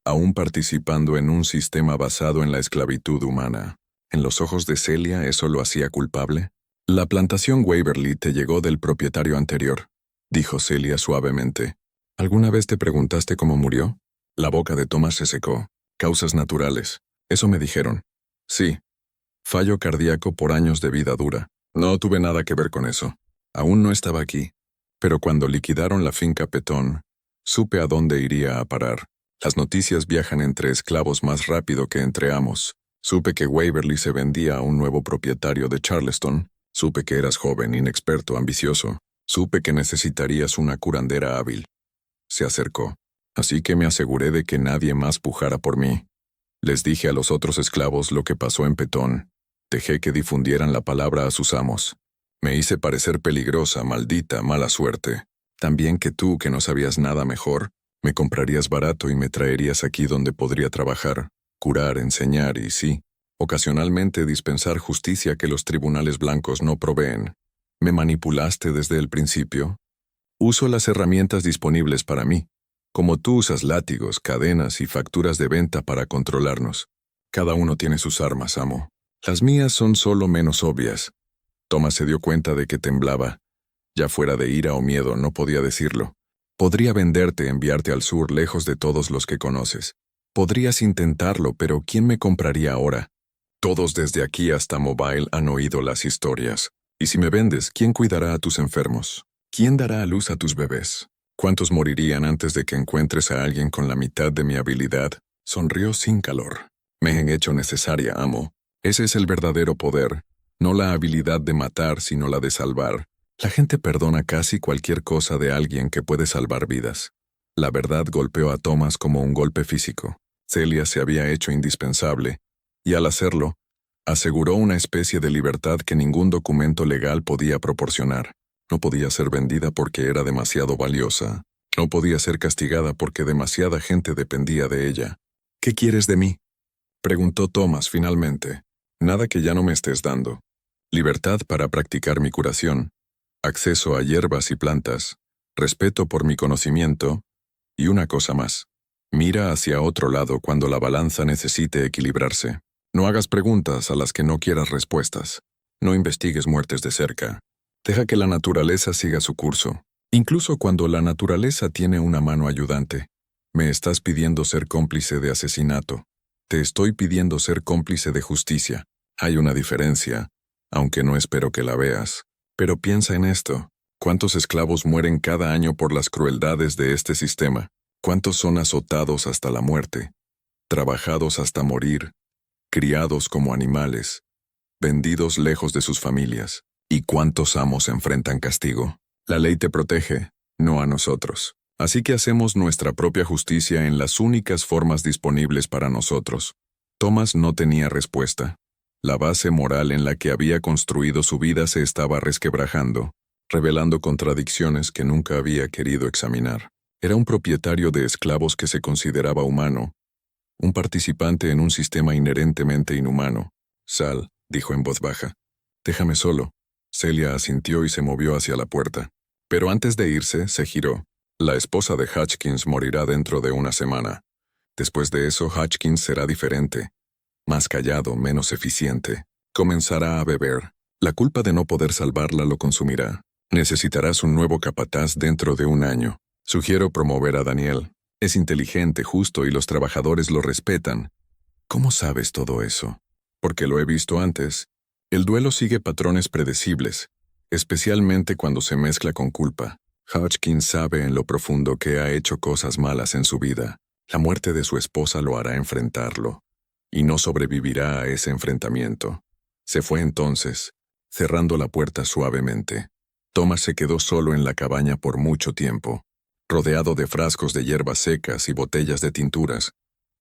aún participando en un sistema basado en la esclavitud humana. ¿En los ojos de Celia eso lo hacía culpable? La plantación Waverly te llegó del propietario anterior, dijo Celia suavemente. ¿Alguna vez te preguntaste cómo murió? La boca de Thomas se secó. Causas naturales. Eso me dijeron. Sí. Fallo cardíaco por años de vida dura. No tuve nada que ver con eso. Aún no estaba aquí. Pero cuando liquidaron la finca Petón, supe a dónde iría a parar. Las noticias viajan entre esclavos más rápido que entre amos. Supe que Waverly se vendía a un nuevo propietario de Charleston. Supe que eras joven, inexperto, ambicioso. Supe que necesitarías una curandera hábil. Se acercó. Así que me aseguré de que nadie más pujara por mí. Les dije a los otros esclavos lo que pasó en Petón. Dejé que difundieran la palabra a sus amos. Me hice parecer peligrosa, maldita, mala suerte. También que tú, que no sabías nada mejor, me comprarías barato y me traerías aquí donde podría trabajar, curar, enseñar y, sí, ocasionalmente dispensar justicia que los tribunales blancos no proveen. ¿Me manipulaste desde el principio? Uso las herramientas disponibles para mí, como tú usas látigos, cadenas y facturas de venta para controlarnos. Cada uno tiene sus armas, amo. Las mías son solo menos obvias. Thomas se dio cuenta de que temblaba. Ya fuera de ira o miedo, no podía decirlo. Podría venderte, enviarte al sur, lejos de todos los que conoces. Podrías intentarlo, pero ¿quién me compraría ahora? Todos desde aquí hasta Mobile han oído las historias. Y si me vendes, ¿quién cuidará a tus enfermos? ¿Quién dará a luz a tus bebés? ¿Cuántos morirían antes de que encuentres a alguien con la mitad de mi habilidad? Sonrió sin calor. Me han hecho necesaria, amo. Ese es el verdadero poder. No la habilidad de matar, sino la de salvar. La gente perdona casi cualquier cosa de alguien que puede salvar vidas. La verdad golpeó a Thomas como un golpe físico. Celia se había hecho indispensable, y al hacerlo, aseguró una especie de libertad que ningún documento legal podía proporcionar. No podía ser vendida porque era demasiado valiosa. No podía ser castigada porque demasiada gente dependía de ella. ¿Qué quieres de mí? Preguntó Thomas finalmente. Nada que ya no me estés dando. Libertad para practicar mi curación, acceso a hierbas y plantas, respeto por mi conocimiento, y una cosa más. Mira hacia otro lado cuando la balanza necesite equilibrarse. No hagas preguntas a las que no quieras respuestas. No investigues muertes de cerca. Deja que la naturaleza siga su curso. Incluso cuando la naturaleza tiene una mano ayudante. Me estás pidiendo ser cómplice de asesinato. Te estoy pidiendo ser cómplice de justicia. Hay una diferencia, aunque no espero que la veas. Pero piensa en esto. ¿Cuántos esclavos mueren cada año por las crueldades de este sistema? ¿Cuántos son azotados hasta la muerte? Trabajados hasta morir, criados como animales, vendidos lejos de sus familias. ¿Y cuántos amos enfrentan castigo? La ley te protege, no a nosotros. Así que hacemos nuestra propia justicia en las únicas formas disponibles para nosotros. Thomas no tenía respuesta. La base moral en la que había construido su vida se estaba resquebrajando, revelando contradicciones que nunca había querido examinar. Era un propietario de esclavos que se consideraba humano, un participante en un sistema inherentemente inhumano. Sal, dijo en voz baja. Déjame solo. Celia asintió y se movió hacia la puerta. Pero antes de irse, se giró. La esposa de Hutchins morirá dentro de una semana. Después de eso, Hutchins será diferente. Más callado, menos eficiente. Comenzará a beber. La culpa de no poder salvarla lo consumirá. Necesitarás un nuevo capataz dentro de un año. Sugiero promover a Daniel. Es inteligente, justo y los trabajadores lo respetan. ¿Cómo sabes todo eso? Porque lo he visto antes. El duelo sigue patrones predecibles, especialmente cuando se mezcla con culpa. Hutchins sabe en lo profundo que ha hecho cosas malas en su vida. La muerte de su esposa lo hará enfrentarlo, y no sobrevivirá a ese enfrentamiento. Se fue entonces, cerrando la puerta suavemente. Thomas se quedó solo en la cabaña por mucho tiempo, rodeado de frascos de hierbas secas y botellas de tinturas,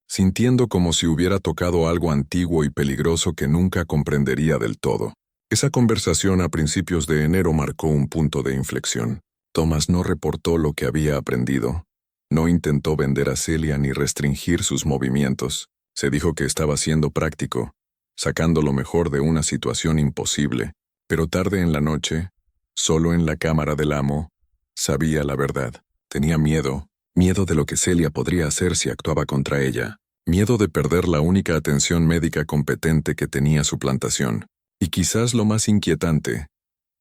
sintiendo como si hubiera tocado algo antiguo y peligroso que nunca comprendería del todo. Esa conversación a principios de enero marcó un punto de inflexión. Thomas no reportó lo que había aprendido. No intentó vender a Celia ni restringir sus movimientos. Se dijo que estaba siendo práctico, sacando lo mejor de una situación imposible. Pero tarde en la noche, solo en la cámara del amo, sabía la verdad. Tenía miedo de lo que Celia podría hacer si actuaba contra ella, miedo de perder la única atención médica competente que tenía su plantación, y quizás lo más inquietante,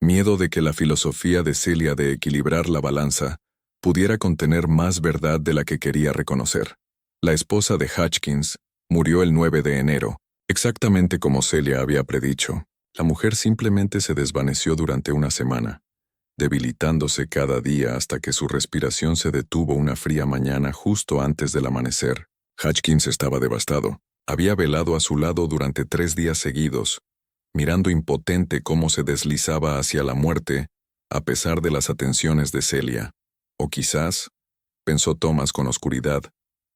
miedo de que la filosofía de Celia de equilibrar la balanza pudiera contener más verdad de la que quería reconocer. La esposa de Hutchins murió el 9 de enero, exactamente como Celia había predicho. La mujer simplemente se desvaneció durante una semana, debilitándose cada día hasta que su respiración se detuvo una fría mañana justo antes del amanecer. Hutchins estaba devastado. Había velado a su lado durante 3 días seguidos, mirando impotente cómo se deslizaba hacia la muerte, a pesar de las atenciones de Celia. O quizás, pensó Thomas con oscuridad,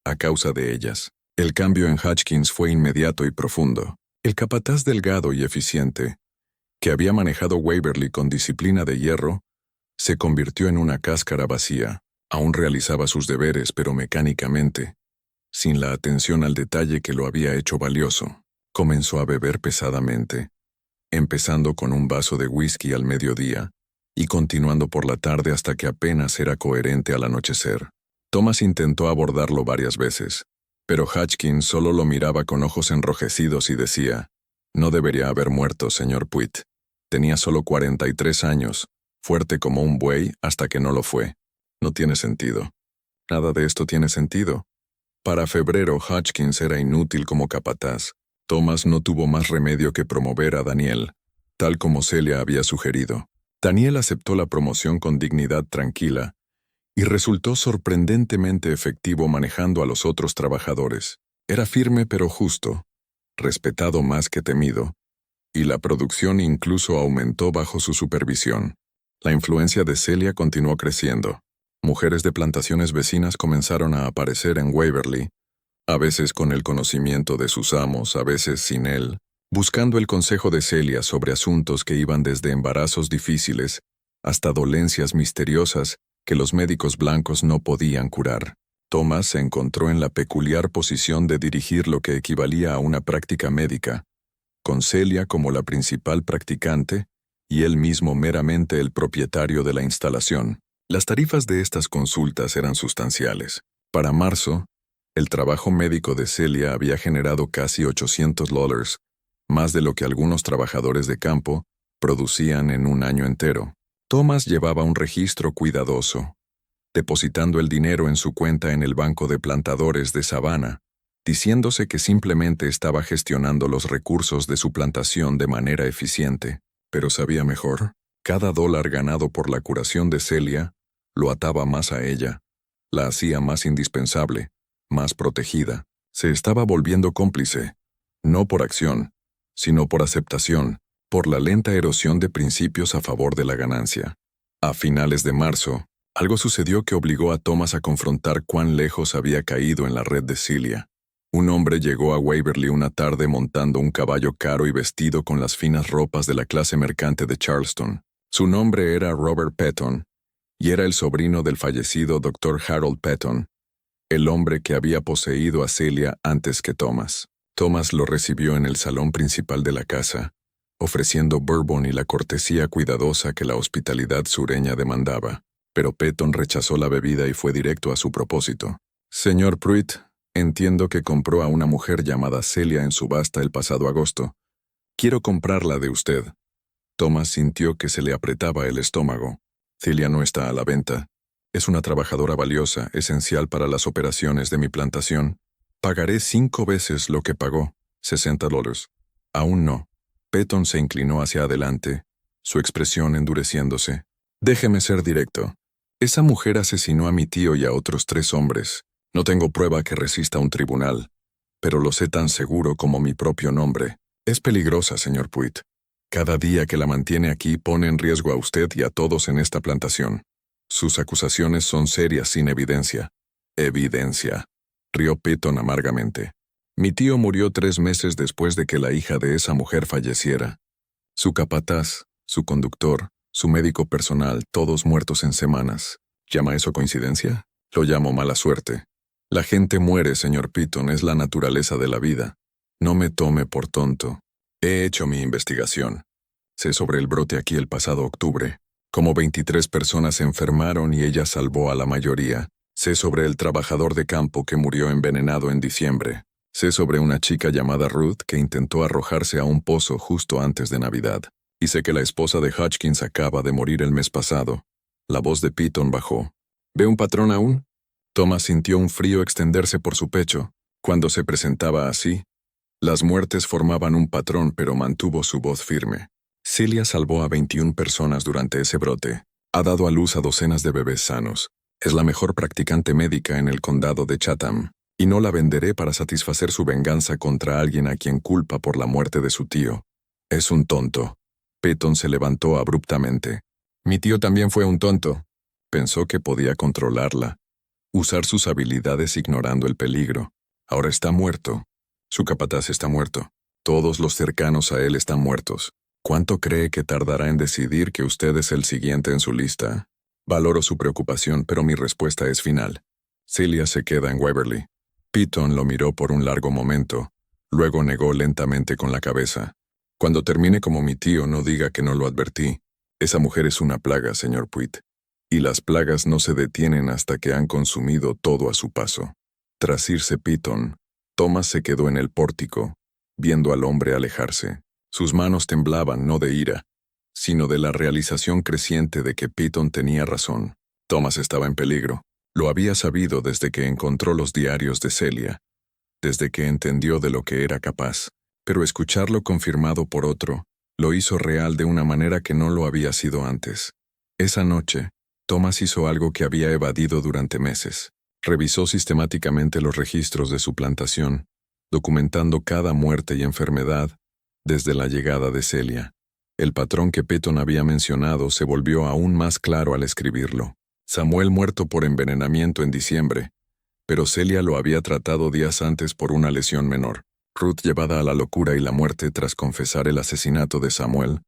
a causa de ellas. El cambio en Hutchins fue inmediato y profundo. El capataz delgado y eficiente, que había manejado Waverly con disciplina de hierro, se convirtió en una cáscara vacía. Aún realizaba sus deberes, pero mecánicamente, sin la atención al detalle que lo había hecho valioso. Comenzó a beber pesadamente, empezando con un vaso de whisky al mediodía y continuando por la tarde hasta que apenas era coherente al anochecer. Thomas intentó abordarlo varias veces, pero Hutchins solo lo miraba con ojos enrojecidos y decía: «No debería haber muerto, señor Pruitt. Tenía solo 43 años, fuerte como un buey hasta que no lo fue. No tiene sentido. Nada de esto tiene sentido». Para febrero, Hutchins era inútil como capataz. Thomas no tuvo más remedio que promover a Daniel, tal como Celia había sugerido. Daniel aceptó la promoción con dignidad tranquila y resultó sorprendentemente efectivo manejando a los otros trabajadores. Era firme pero justo, respetado más que temido, y la producción incluso aumentó bajo su supervisión. La influencia de Celia continuó creciendo. Mujeres de plantaciones vecinas comenzaron a aparecer en Waverly, a veces con el conocimiento de sus amos, a veces sin él, buscando el consejo de Celia sobre asuntos que iban desde embarazos difíciles hasta dolencias misteriosas que los médicos blancos no podían curar. Thomas se encontró en la peculiar posición de dirigir lo que equivalía a una práctica médica, con Celia como la principal practicante y él mismo meramente el propietario de la instalación. Las tarifas de estas consultas eran sustanciales. Para marzo, El trabajo médico de Celia había generado casi $800, más de lo que algunos trabajadores de campo producían en un año entero. Thomas llevaba un registro cuidadoso, depositando el dinero en su cuenta en el banco de plantadores de Savannah, diciéndose que simplemente estaba gestionando los recursos de su plantación de manera eficiente. Pero sabía mejor. Cada dólar ganado por la curación de Celia lo ataba más a ella, la hacía más indispensable, más protegida. Se estaba volviendo cómplice, no por acción, sino por aceptación, por la lenta erosión de principios a favor de la ganancia. A finales de marzo, algo sucedió que obligó a Thomas a confrontar cuán lejos había caído en la red de Celia. Un hombre llegó a Waverly una tarde montando un caballo caro y vestido con las finas ropas de la clase mercante de Charleston. Su nombre era Robert Petton, y era el sobrino del fallecido Dr. Harold Petton, el hombre que había poseído a Celia antes que Thomas. Thomas lo recibió en el salón principal de la casa, ofreciendo bourbon y la cortesía cuidadosa que la hospitalidad sureña demandaba. Pero Petton rechazó la bebida y fue directo a su propósito. «Señor Pruitt, entiendo que compró a una mujer llamada Celia en subasta el pasado agosto. Quiero comprarla de usted». Thomas sintió que se le apretaba el estómago. «Celia no está a la venta. Es una trabajadora valiosa, esencial para las operaciones de mi plantación. Pagaré 5 veces lo que pagó, $60. Aún no». Petton se inclinó hacia adelante, su expresión endureciéndose. «Déjeme ser directo. Esa mujer asesinó a mi tío y a otros 3 hombres. No tengo prueba que resista un tribunal, pero lo sé tan seguro como mi propio nombre. Es peligrosa, señor Pruitt. Cada día que la mantiene aquí pone en riesgo a usted y a todos en esta plantación. Sus acusaciones son serias sin evidencia». «Evidencia», rió Petton amargamente. «Mi tío murió 3 meses después de que la hija de esa mujer falleciera. Su capataz, su conductor, su médico personal, todos muertos en semanas. ¿Llama eso coincidencia? Lo llamo mala suerte. La gente muere, señor Petton, es la naturaleza de la vida. No me tome por tonto. He hecho mi investigación. Sé sobre el brote aquí el pasado octubre. Como 23 personas se enfermaron y ella salvó a la mayoría. Sé sobre el trabajador de campo que murió envenenado en diciembre. Sé sobre una chica llamada Ruth que intentó arrojarse a un pozo justo antes de Navidad. Y sé que la esposa de Hodgkins acaba de morir el mes pasado». La voz de Petton bajó. «¿Ve un patrón aún?» Thomas sintió un frío extenderse por su pecho. Cuando se presentaba así, las muertes formaban un patrón, pero mantuvo su voz firme. «Celia salvó a 21 personas durante ese brote. Ha dado a luz a docenas de bebés sanos. Es la mejor practicante médica en el condado de Chatham. Y no la venderé para satisfacer su venganza contra alguien a quien culpa por la muerte de su tío. Es un tonto». Petton se levantó abruptamente. «Mi tío también fue un tonto». Pensó que podía controlarla, usar sus habilidades ignorando el peligro. Ahora está muerto. Su capataz está muerto. Todos los cercanos a él están muertos. ¿Cuánto cree que tardará en decidir que usted es el siguiente en su lista? Valoro su preocupación, pero mi respuesta es final. Celia se queda en Waverly». Petton lo miró por un largo momento, luego negó lentamente con la cabeza. «Cuando termine como mi tío, no diga que no lo advertí. Esa mujer es una plaga, señor Pruitt. Y las plagas no se detienen hasta que han consumido todo a su paso». Tras irse Petton, Thomas se quedó en el pórtico, viendo al hombre alejarse. Sus manos temblaban no de ira, sino de la realización creciente de que Petton tenía razón. Thomas estaba en peligro. Lo había sabido desde que encontró los diarios de Celia, desde que entendió de lo que era capaz. Pero escucharlo confirmado por otro, lo hizo real de una manera que no lo había sido antes. Esa noche, Thomas hizo algo que había evadido durante meses. Revisó sistemáticamente los registros de su plantación, documentando cada muerte y enfermedad desde la llegada de Celia. El patrón que Petton había mencionado se volvió aún más claro al escribirlo. Samuel muerto por envenenamiento en diciembre, pero Celia lo había tratado días antes por una lesión menor. Ruth llevada a la locura y la muerte tras confesar el asesinato de Samuel,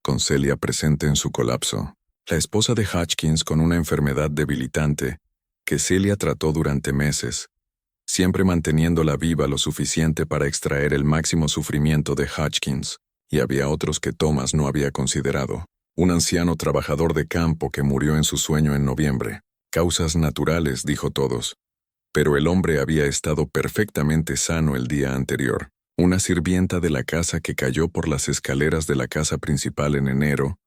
con Celia presente en su colapso. La esposa de Hodgkins con una enfermedad debilitante que Celia trató durante meses, siempre manteniéndola viva lo suficiente para extraer el máximo sufrimiento de Hodgkins, y había otros que Thomas no había considerado. Un anciano trabajador de campo que murió en su sueño en noviembre. Causas naturales, dijo todos. Pero el hombre había estado perfectamente sano el día anterior. Una sirvienta de la casa que cayó por las escaleras de la casa principal en enero,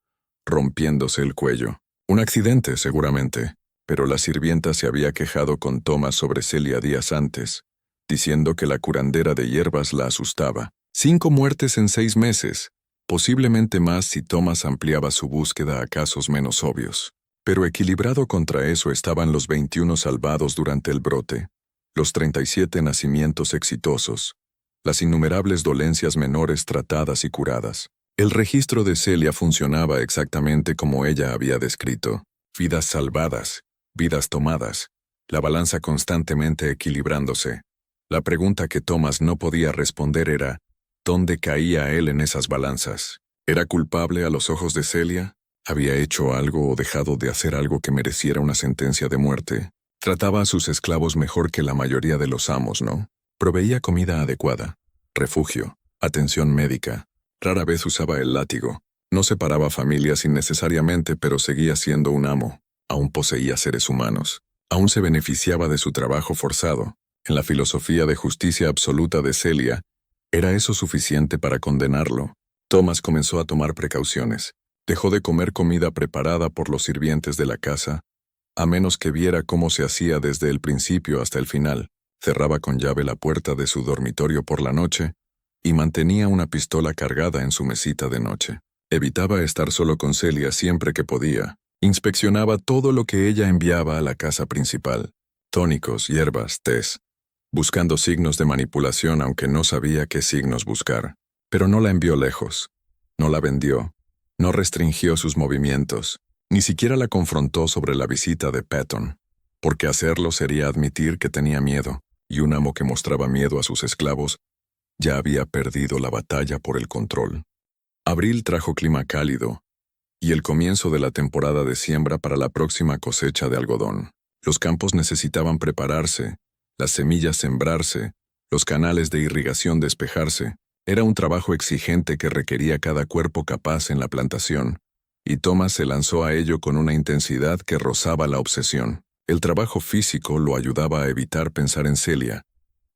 rompiéndose el cuello. Un accidente, seguramente, pero la sirvienta se había quejado con Thomas sobre Celia días antes, diciendo que la curandera de hierbas la asustaba. 5 muertes en 6 meses, posiblemente más si Thomas ampliaba su búsqueda a casos menos obvios. Pero equilibrado contra eso estaban los 21 salvados durante el brote, los 37 nacimientos exitosos, las innumerables dolencias menores tratadas y curadas. El registro de Celia funcionaba exactamente como ella había descrito. Vidas salvadas, vidas tomadas, la balanza constantemente equilibrándose. La pregunta que Thomas no podía responder era, ¿dónde caía él en esas balanzas? ¿Era culpable a los ojos de Celia? ¿Había hecho algo o dejado de hacer algo que mereciera una sentencia de muerte? Trataba a sus esclavos mejor que la mayoría de los amos, ¿no? Proveía comida adecuada, refugio, atención médica. Rara vez usaba el látigo. No separaba familias innecesariamente, pero seguía siendo un amo. Aún poseía seres humanos. Aún se beneficiaba de su trabajo forzado. En la filosofía de justicia absoluta de Celia, ¿era eso suficiente para condenarlo? Thomas comenzó a tomar precauciones. Dejó de comer comida preparada por los sirvientes de la casa, a menos que viera cómo se hacía desde el principio hasta el final. Cerraba con llave la puerta de su dormitorio por la noche y mantenía una pistola cargada en su mesita de noche. Evitaba estar solo con Celia siempre que podía. Inspeccionaba todo lo que ella enviaba a la casa principal. Tónicos, hierbas, tés. Buscando signos de manipulación aunque no sabía qué signos buscar. Pero no la envió lejos. No la vendió. No restringió sus movimientos. Ni siquiera la confrontó sobre la visita de Patton. Porque hacerlo sería admitir que tenía miedo. Y un amo que mostraba miedo a sus esclavos ya había perdido la batalla por el control. Abril trajo clima cálido y el comienzo de la temporada de siembra para la próxima cosecha de algodón. Los campos necesitaban prepararse, las semillas sembrarse, los canales de irrigación despejarse. Era un trabajo exigente que requería cada cuerpo capaz en la plantación, y Thomas se lanzó a ello con una intensidad que rozaba la obsesión. El trabajo físico lo ayudaba a evitar pensar en Celia,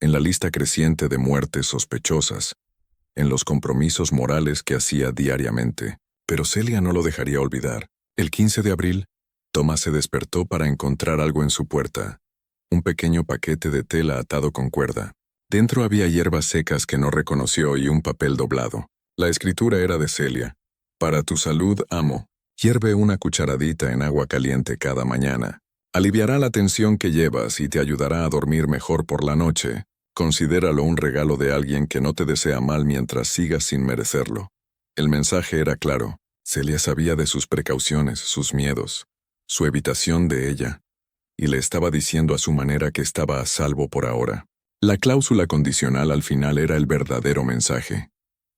en la lista creciente de muertes sospechosas, en los compromisos morales que hacía diariamente. Pero Celia no lo dejaría olvidar. El 15 de abril, Thomas se despertó para encontrar algo en su puerta. Un pequeño paquete de tela atado con cuerda. Dentro había hierbas secas que no reconoció y un papel doblado. La escritura era de Celia. Para tu salud, amo. Hierve una cucharadita en agua caliente cada mañana. Aliviará la tensión que llevas y te ayudará a dormir mejor por la noche. Considéralo un regalo de alguien que no te desea mal mientras sigas sin merecerlo. El mensaje era claro. Celia sabía de sus precauciones, sus miedos, su evitación de ella, y le estaba diciendo a su manera que estaba a salvo por ahora. La cláusula condicional al final era el verdadero mensaje.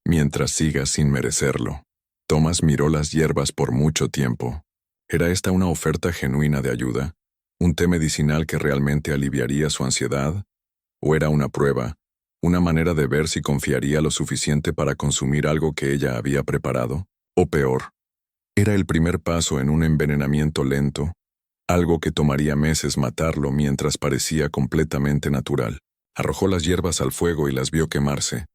Mientras sigas sin merecerlo. Thomas miró las hierbas por mucho tiempo. ¿Era esta una oferta genuina de ayuda? ¿Un té medicinal que realmente aliviaría su ansiedad? ¿O era una prueba, una manera de ver si confiaría lo suficiente para consumir algo que ella había preparado? O peor, era el primer paso en un envenenamiento lento, algo que tomaría meses matarlo mientras parecía completamente natural. Arrojó las hierbas al fuego y las vio quemarse,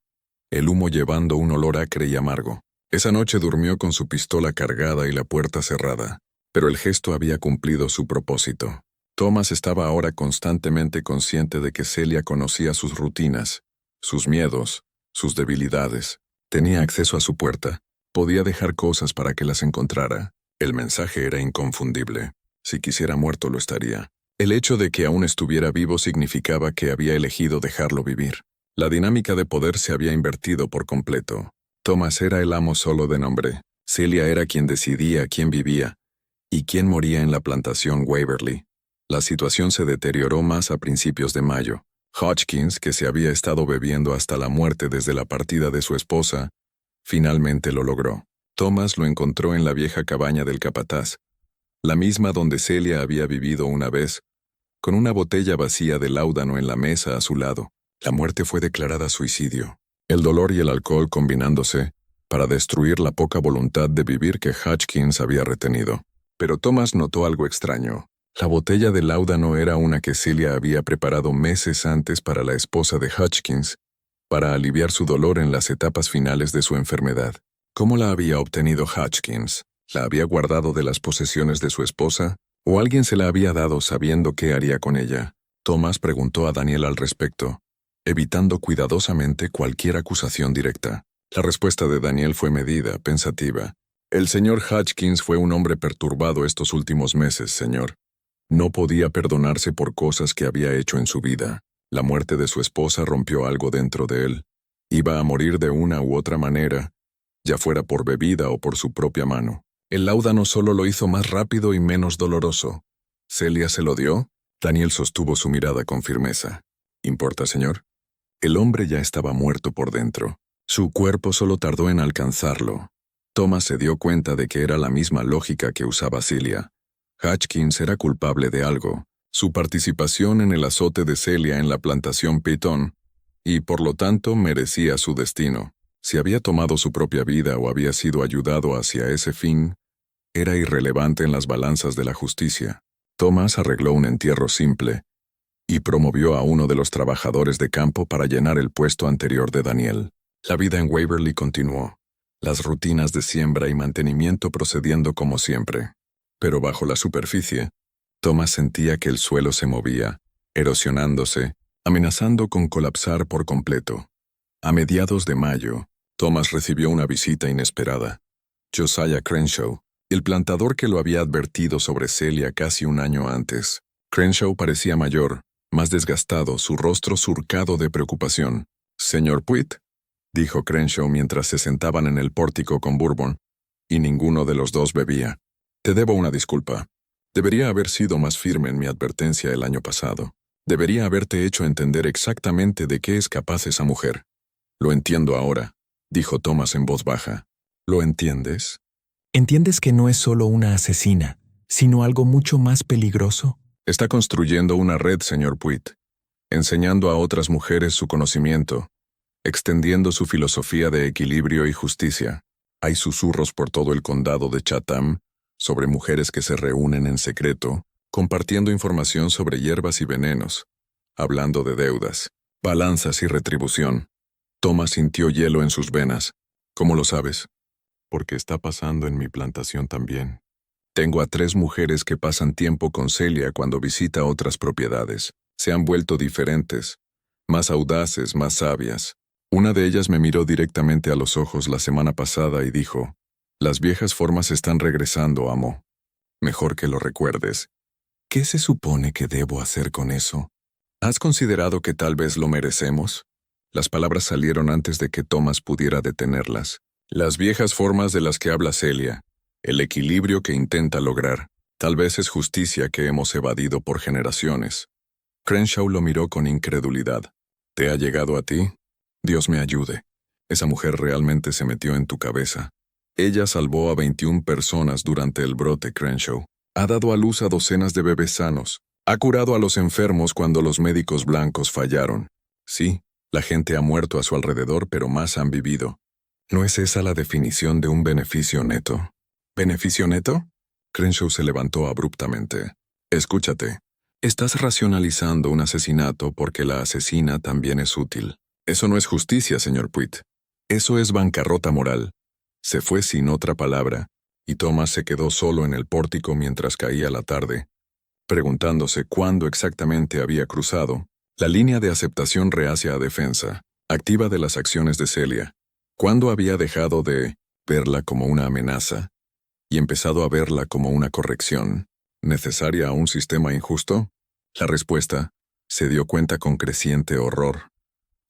el humo llevando un olor acre y amargo. Esa noche durmió con su pistola cargada y la puerta cerrada, pero el gesto había cumplido su propósito. Thomas estaba ahora constantemente consciente de que Celia conocía sus rutinas, sus miedos, sus debilidades. Tenía acceso a su puerta. Podía dejar cosas para que las encontrara. El mensaje era inconfundible. Si quisiera muerto lo estaría. El hecho de que aún estuviera vivo significaba que había elegido dejarlo vivir. La dinámica de poder se había invertido por completo. Thomas era el amo solo de nombre. Celia era quien decidía quién vivía y quién moría en la plantación Waverly. La situación se deterioró más a principios de mayo. Hodgkins, que se había estado bebiendo hasta la muerte desde la partida de su esposa, finalmente lo logró. Thomas lo encontró en la vieja cabaña del capataz, la misma donde Celia había vivido una vez, con una botella vacía de láudano en la mesa a su lado. La muerte fue declarada suicidio. El dolor y el alcohol combinándose para destruir la poca voluntad de vivir que Hodgkins había retenido. Pero Thomas notó algo extraño. La botella de láudano era una que Celia había preparado meses antes para la esposa de Hutchins, para aliviar su dolor en las etapas finales de su enfermedad. ¿Cómo la había obtenido Hutchins? ¿La había guardado de las posesiones de su esposa? ¿O alguien se la había dado sabiendo qué haría con ella? Thomas preguntó a Daniel al respecto, evitando cuidadosamente cualquier acusación directa. La respuesta de Daniel fue medida, pensativa. El señor Hutchins fue un hombre perturbado estos últimos meses, señor. No podía perdonarse por cosas que había hecho en su vida. La muerte de su esposa rompió algo dentro de él. Iba a morir de una u otra manera, ya fuera por bebida o por su propia mano. El láudano solo lo hizo más rápido y menos doloroso. ¿Celia se lo dio? Daniel sostuvo su mirada con firmeza. ¿Importa, señor? El hombre ya estaba muerto por dentro. Su cuerpo solo tardó en alcanzarlo. Thomas se dio cuenta de que era la misma lógica que usaba Celia. Hutchins era culpable de algo, su participación en el azote de Celia en la plantación Peyton, y por lo tanto merecía su destino. Si había tomado su propia vida o había sido ayudado hacia ese fin, era irrelevante en las balanzas de la justicia. Thomas arregló un entierro simple y promovió a uno de los trabajadores de campo para llenar el puesto anterior de Daniel. La vida en Waverly continuó, las rutinas de siembra y mantenimiento procediendo como siempre. Pero bajo la superficie, Thomas sentía que el suelo se movía, erosionándose, amenazando con colapsar por completo. A mediados de mayo, Thomas recibió una visita inesperada. Josiah Crenshaw, el plantador que lo había advertido sobre Celia casi un año antes. Crenshaw parecía mayor, más desgastado, su rostro surcado de preocupación. «Señor Pruitt», dijo Crenshaw mientras se sentaban en el pórtico con Bourbon, y ninguno de los dos bebía. «Te debo una disculpa. Debería haber sido más firme en mi advertencia el año pasado. Debería haberte hecho entender exactamente de qué es capaz esa mujer». «Lo entiendo ahora», dijo Thomas en voz baja. «¿Lo entiendes?» ¿Entiendes que no es solo una asesina, sino algo mucho más peligroso? Está construyendo una red, señor Pruitt, enseñando a otras mujeres su conocimiento, extendiendo su filosofía de equilibrio y justicia. Hay susurros por todo el condado de Chatham sobre mujeres que se reúnen en secreto, compartiendo información sobre hierbas y venenos, hablando de deudas, balanzas y retribución. Thomas sintió hielo en sus venas. ¿Cómo lo sabes? Porque está pasando en mi plantación también. Tengo a 3 mujeres que pasan tiempo con Celia cuando visita otras propiedades. Se han vuelto diferentes, más audaces, más sabias. Una de ellas me miró directamente a los ojos la semana pasada y dijo, «Las viejas formas están regresando, amo. Mejor que lo recuerdes. ¿Qué se supone que debo hacer con eso? ¿Has considerado que tal vez lo merecemos?» Las palabras salieron antes de que Thomas pudiera detenerlas. Las viejas formas de las que habla Celia, el equilibrio que intenta lograr, tal vez es justicia que hemos evadido por generaciones. Crenshaw lo miró con incredulidad. ¿Te ha llegado a ti? Dios me ayude. Esa mujer realmente se metió en tu cabeza. Ella salvó a 21 personas durante el brote, Crenshaw. Ha dado a luz a docenas de bebés sanos. Ha curado a los enfermos cuando los médicos blancos fallaron. Sí, la gente ha muerto a su alrededor, pero más han vivido. ¿No es esa la definición de un beneficio neto? ¿Beneficio neto? Crenshaw se levantó abruptamente. Escúchate. Estás racionalizando un asesinato porque la asesina también es útil. Eso no es justicia, señor Pruitt. Eso es bancarrota moral. Se fue sin otra palabra, y Thomas se quedó solo en el pórtico mientras caía la tarde, preguntándose cuándo exactamente había cruzado la línea de aceptación reacia a defensa, activa de las acciones de Celia. ¿Cuándo había dejado de verla como una amenaza y empezado a verla como una corrección necesaria a un sistema injusto? La respuesta, se dio cuenta con creciente horror,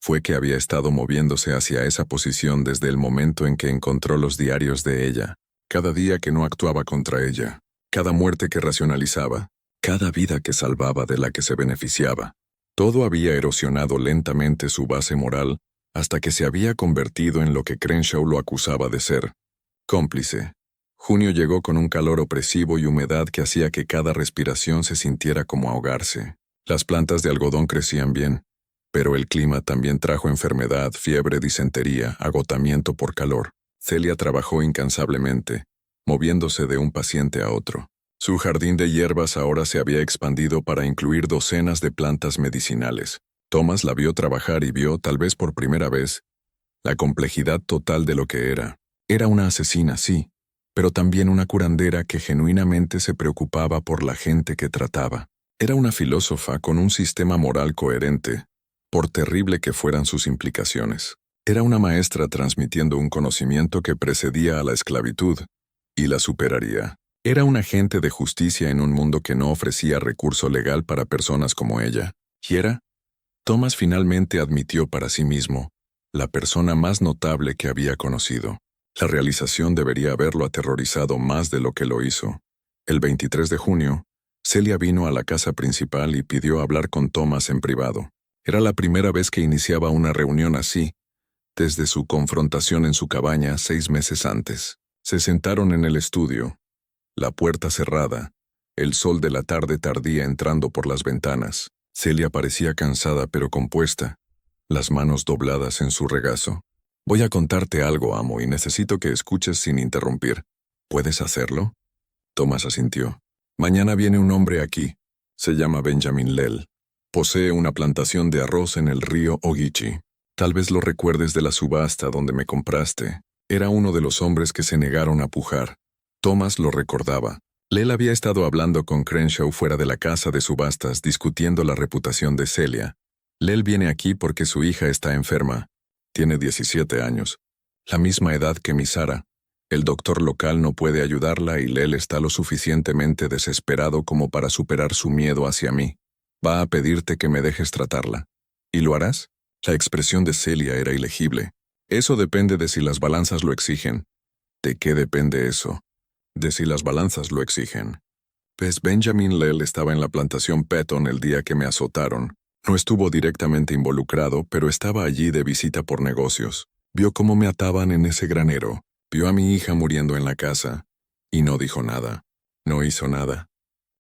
fue que había estado moviéndose hacia esa posición desde el momento en que encontró los diarios de ella. Cada día que no actuaba contra ella, cada muerte que racionalizaba, cada vida que salvaba de la que se beneficiaba. Todo había erosionado lentamente su base moral hasta que se había convertido en lo que Crenshaw lo acusaba de ser: cómplice. Junio llegó con un calor opresivo y humedad que hacía que cada respiración se sintiera como ahogarse. Las plantas de algodón crecían bien, pero el clima también trajo enfermedad, fiebre, disentería, agotamiento por calor. Celia trabajó incansablemente, moviéndose de un paciente a otro. Su jardín de hierbas ahora se había expandido para incluir docenas de plantas medicinales. Thomas la vio trabajar y vio, tal vez por primera vez, la complejidad total de lo que era. Era una asesina, sí, pero también una curandera que genuinamente se preocupaba por la gente que trataba. Era una filósofa con un sistema moral coherente, por terrible que fueran sus implicaciones. Era una maestra transmitiendo un conocimiento que precedía a la esclavitud y la superaría. Era un agente de justicia en un mundo que no ofrecía recurso legal para personas como ella. ¿Y era? Thomas finalmente admitió para sí mismo, la persona más notable que había conocido. La realización debería haberlo aterrorizado más de lo que lo hizo. El 23 de junio, Celia vino a la casa principal y pidió hablar con Thomas en privado. Era la primera vez que iniciaba una reunión así, desde su confrontación en su cabaña 6 meses antes. Se sentaron en el estudio, la puerta cerrada, el sol de la tarde tardía entrando por las ventanas. Celia parecía cansada pero compuesta, las manos dobladas en su regazo. «Voy a contarte algo, amo, y necesito que escuches sin interrumpir. ¿Puedes hacerlo?» Thomas asintió. «Mañana viene un hombre aquí. Se llama Benjamin Lell. Posee una plantación de arroz en el río Ogeechee. Tal vez lo recuerdes de la subasta donde me compraste. Era uno de los hombres que se negaron a pujar». Thomas lo recordaba. Lell había estado hablando con Crenshaw fuera de la casa de subastas discutiendo la reputación de Celia. Lell viene aquí porque su hija está enferma. Tiene 17 años. La misma edad que mi Sara. El doctor local no puede ayudarla y Lell está lo suficientemente desesperado como para superar su miedo hacia mí. Va a pedirte que me dejes tratarla. ¿Y lo harás? La expresión de Celia era ilegible. Eso depende de si las balanzas lo exigen. ¿De qué depende eso? De si las balanzas lo exigen. Pues Benjamin Lell estaba en la plantación Petton el día que me azotaron. No estuvo directamente involucrado, pero estaba allí de visita por negocios. Vio cómo me ataban en ese granero. Vio a mi hija muriendo en la casa. Y no dijo nada. No hizo nada.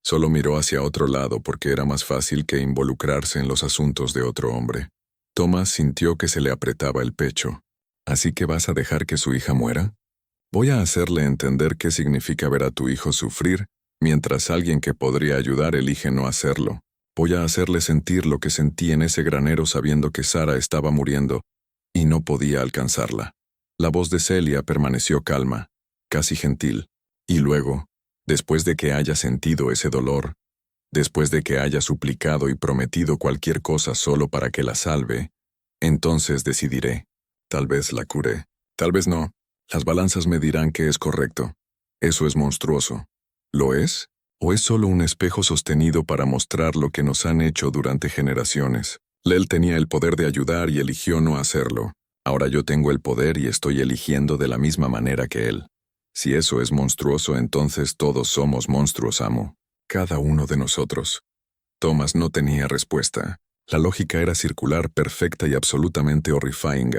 Solo miró hacia otro lado porque era más fácil que involucrarse en los asuntos de otro hombre. Thomas sintió que se le apretaba el pecho. ¿Así que vas a dejar que su hija muera? Voy a hacerle entender qué significa ver a tu hijo sufrir, mientras alguien que podría ayudar elige no hacerlo. Voy a hacerle sentir lo que sentí en ese granero sabiendo que Sara estaba muriendo y no podía alcanzarla. La voz de Celia permaneció calma, casi gentil, y luego, después de que haya sentido ese dolor, después de que haya suplicado y prometido cualquier cosa solo para que la salve, entonces decidiré. Tal vez la curé, tal vez no. Las balanzas me dirán que es correcto. Eso es monstruoso. ¿Lo es? ¿O es solo un espejo sostenido para mostrar lo que nos han hecho durante generaciones? Lell tenía el poder de ayudar y eligió no hacerlo. Ahora yo tengo el poder y estoy eligiendo de la misma manera que él. Si eso es monstruoso, entonces todos somos monstruos, amo. Cada uno de nosotros. Thomas no tenía respuesta. La lógica era circular, perfecta y absolutamente horrifying.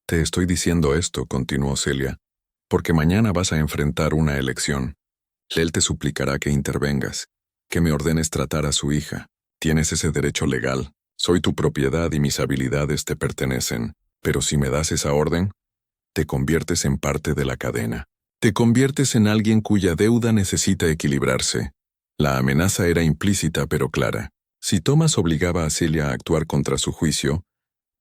Te estoy diciendo esto, continuó Celia, porque mañana vas a enfrentar una elección. Lell te suplicará que intervengas, que me ordenes tratar a su hija. Tienes ese derecho legal. Soy tu propiedad y mis habilidades te pertenecen. Pero si me das esa orden, te conviertes en parte de la cadena. Te conviertes en alguien cuya deuda necesita equilibrarse. La amenaza era implícita pero clara. Si Thomas obligaba a Celia a actuar contra su juicio,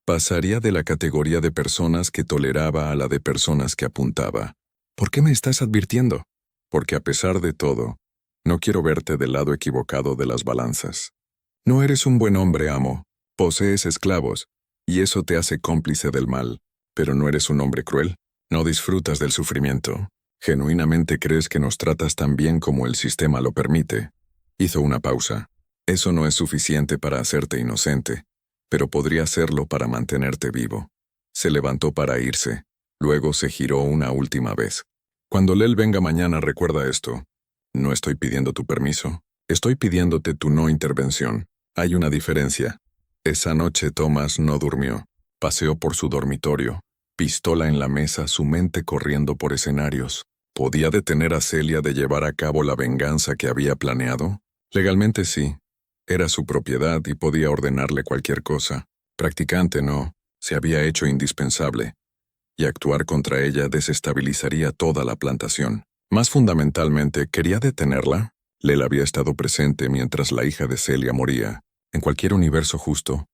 pasaría de la categoría de personas que toleraba a la de personas que apuntaba. ¿Por qué me estás advirtiendo? Porque a pesar de todo, no quiero verte del lado equivocado de las balanzas. No eres un buen hombre, amo. Posees esclavos, y eso te hace cómplice del mal. Pero no eres un hombre cruel. No disfrutas del sufrimiento. Genuinamente crees que nos tratas tan bien como el sistema lo permite. Hizo una pausa. Eso no es suficiente para hacerte inocente, pero podría serlo para mantenerte vivo. Se levantó para irse. Luego se giró una última vez. Cuando Lell venga mañana, recuerda esto. No estoy pidiendo tu permiso. Estoy pidiéndote tu no intervención. Hay una diferencia. Esa noche Thomas no durmió. Paseó por su dormitorio. Pistola en la mesa, su mente corriendo por escenarios. ¿Podía detener a Celia de llevar a cabo la venganza que había planeado? Legalmente sí. Era su propiedad y podía ordenarle cualquier cosa. Practicante no. Se había hecho indispensable. Y actuar contra ella desestabilizaría toda la plantación. Más fundamentalmente, ¿quería detenerla? Lel había estado presente mientras la hija de Celia moría. En cualquier universo justo,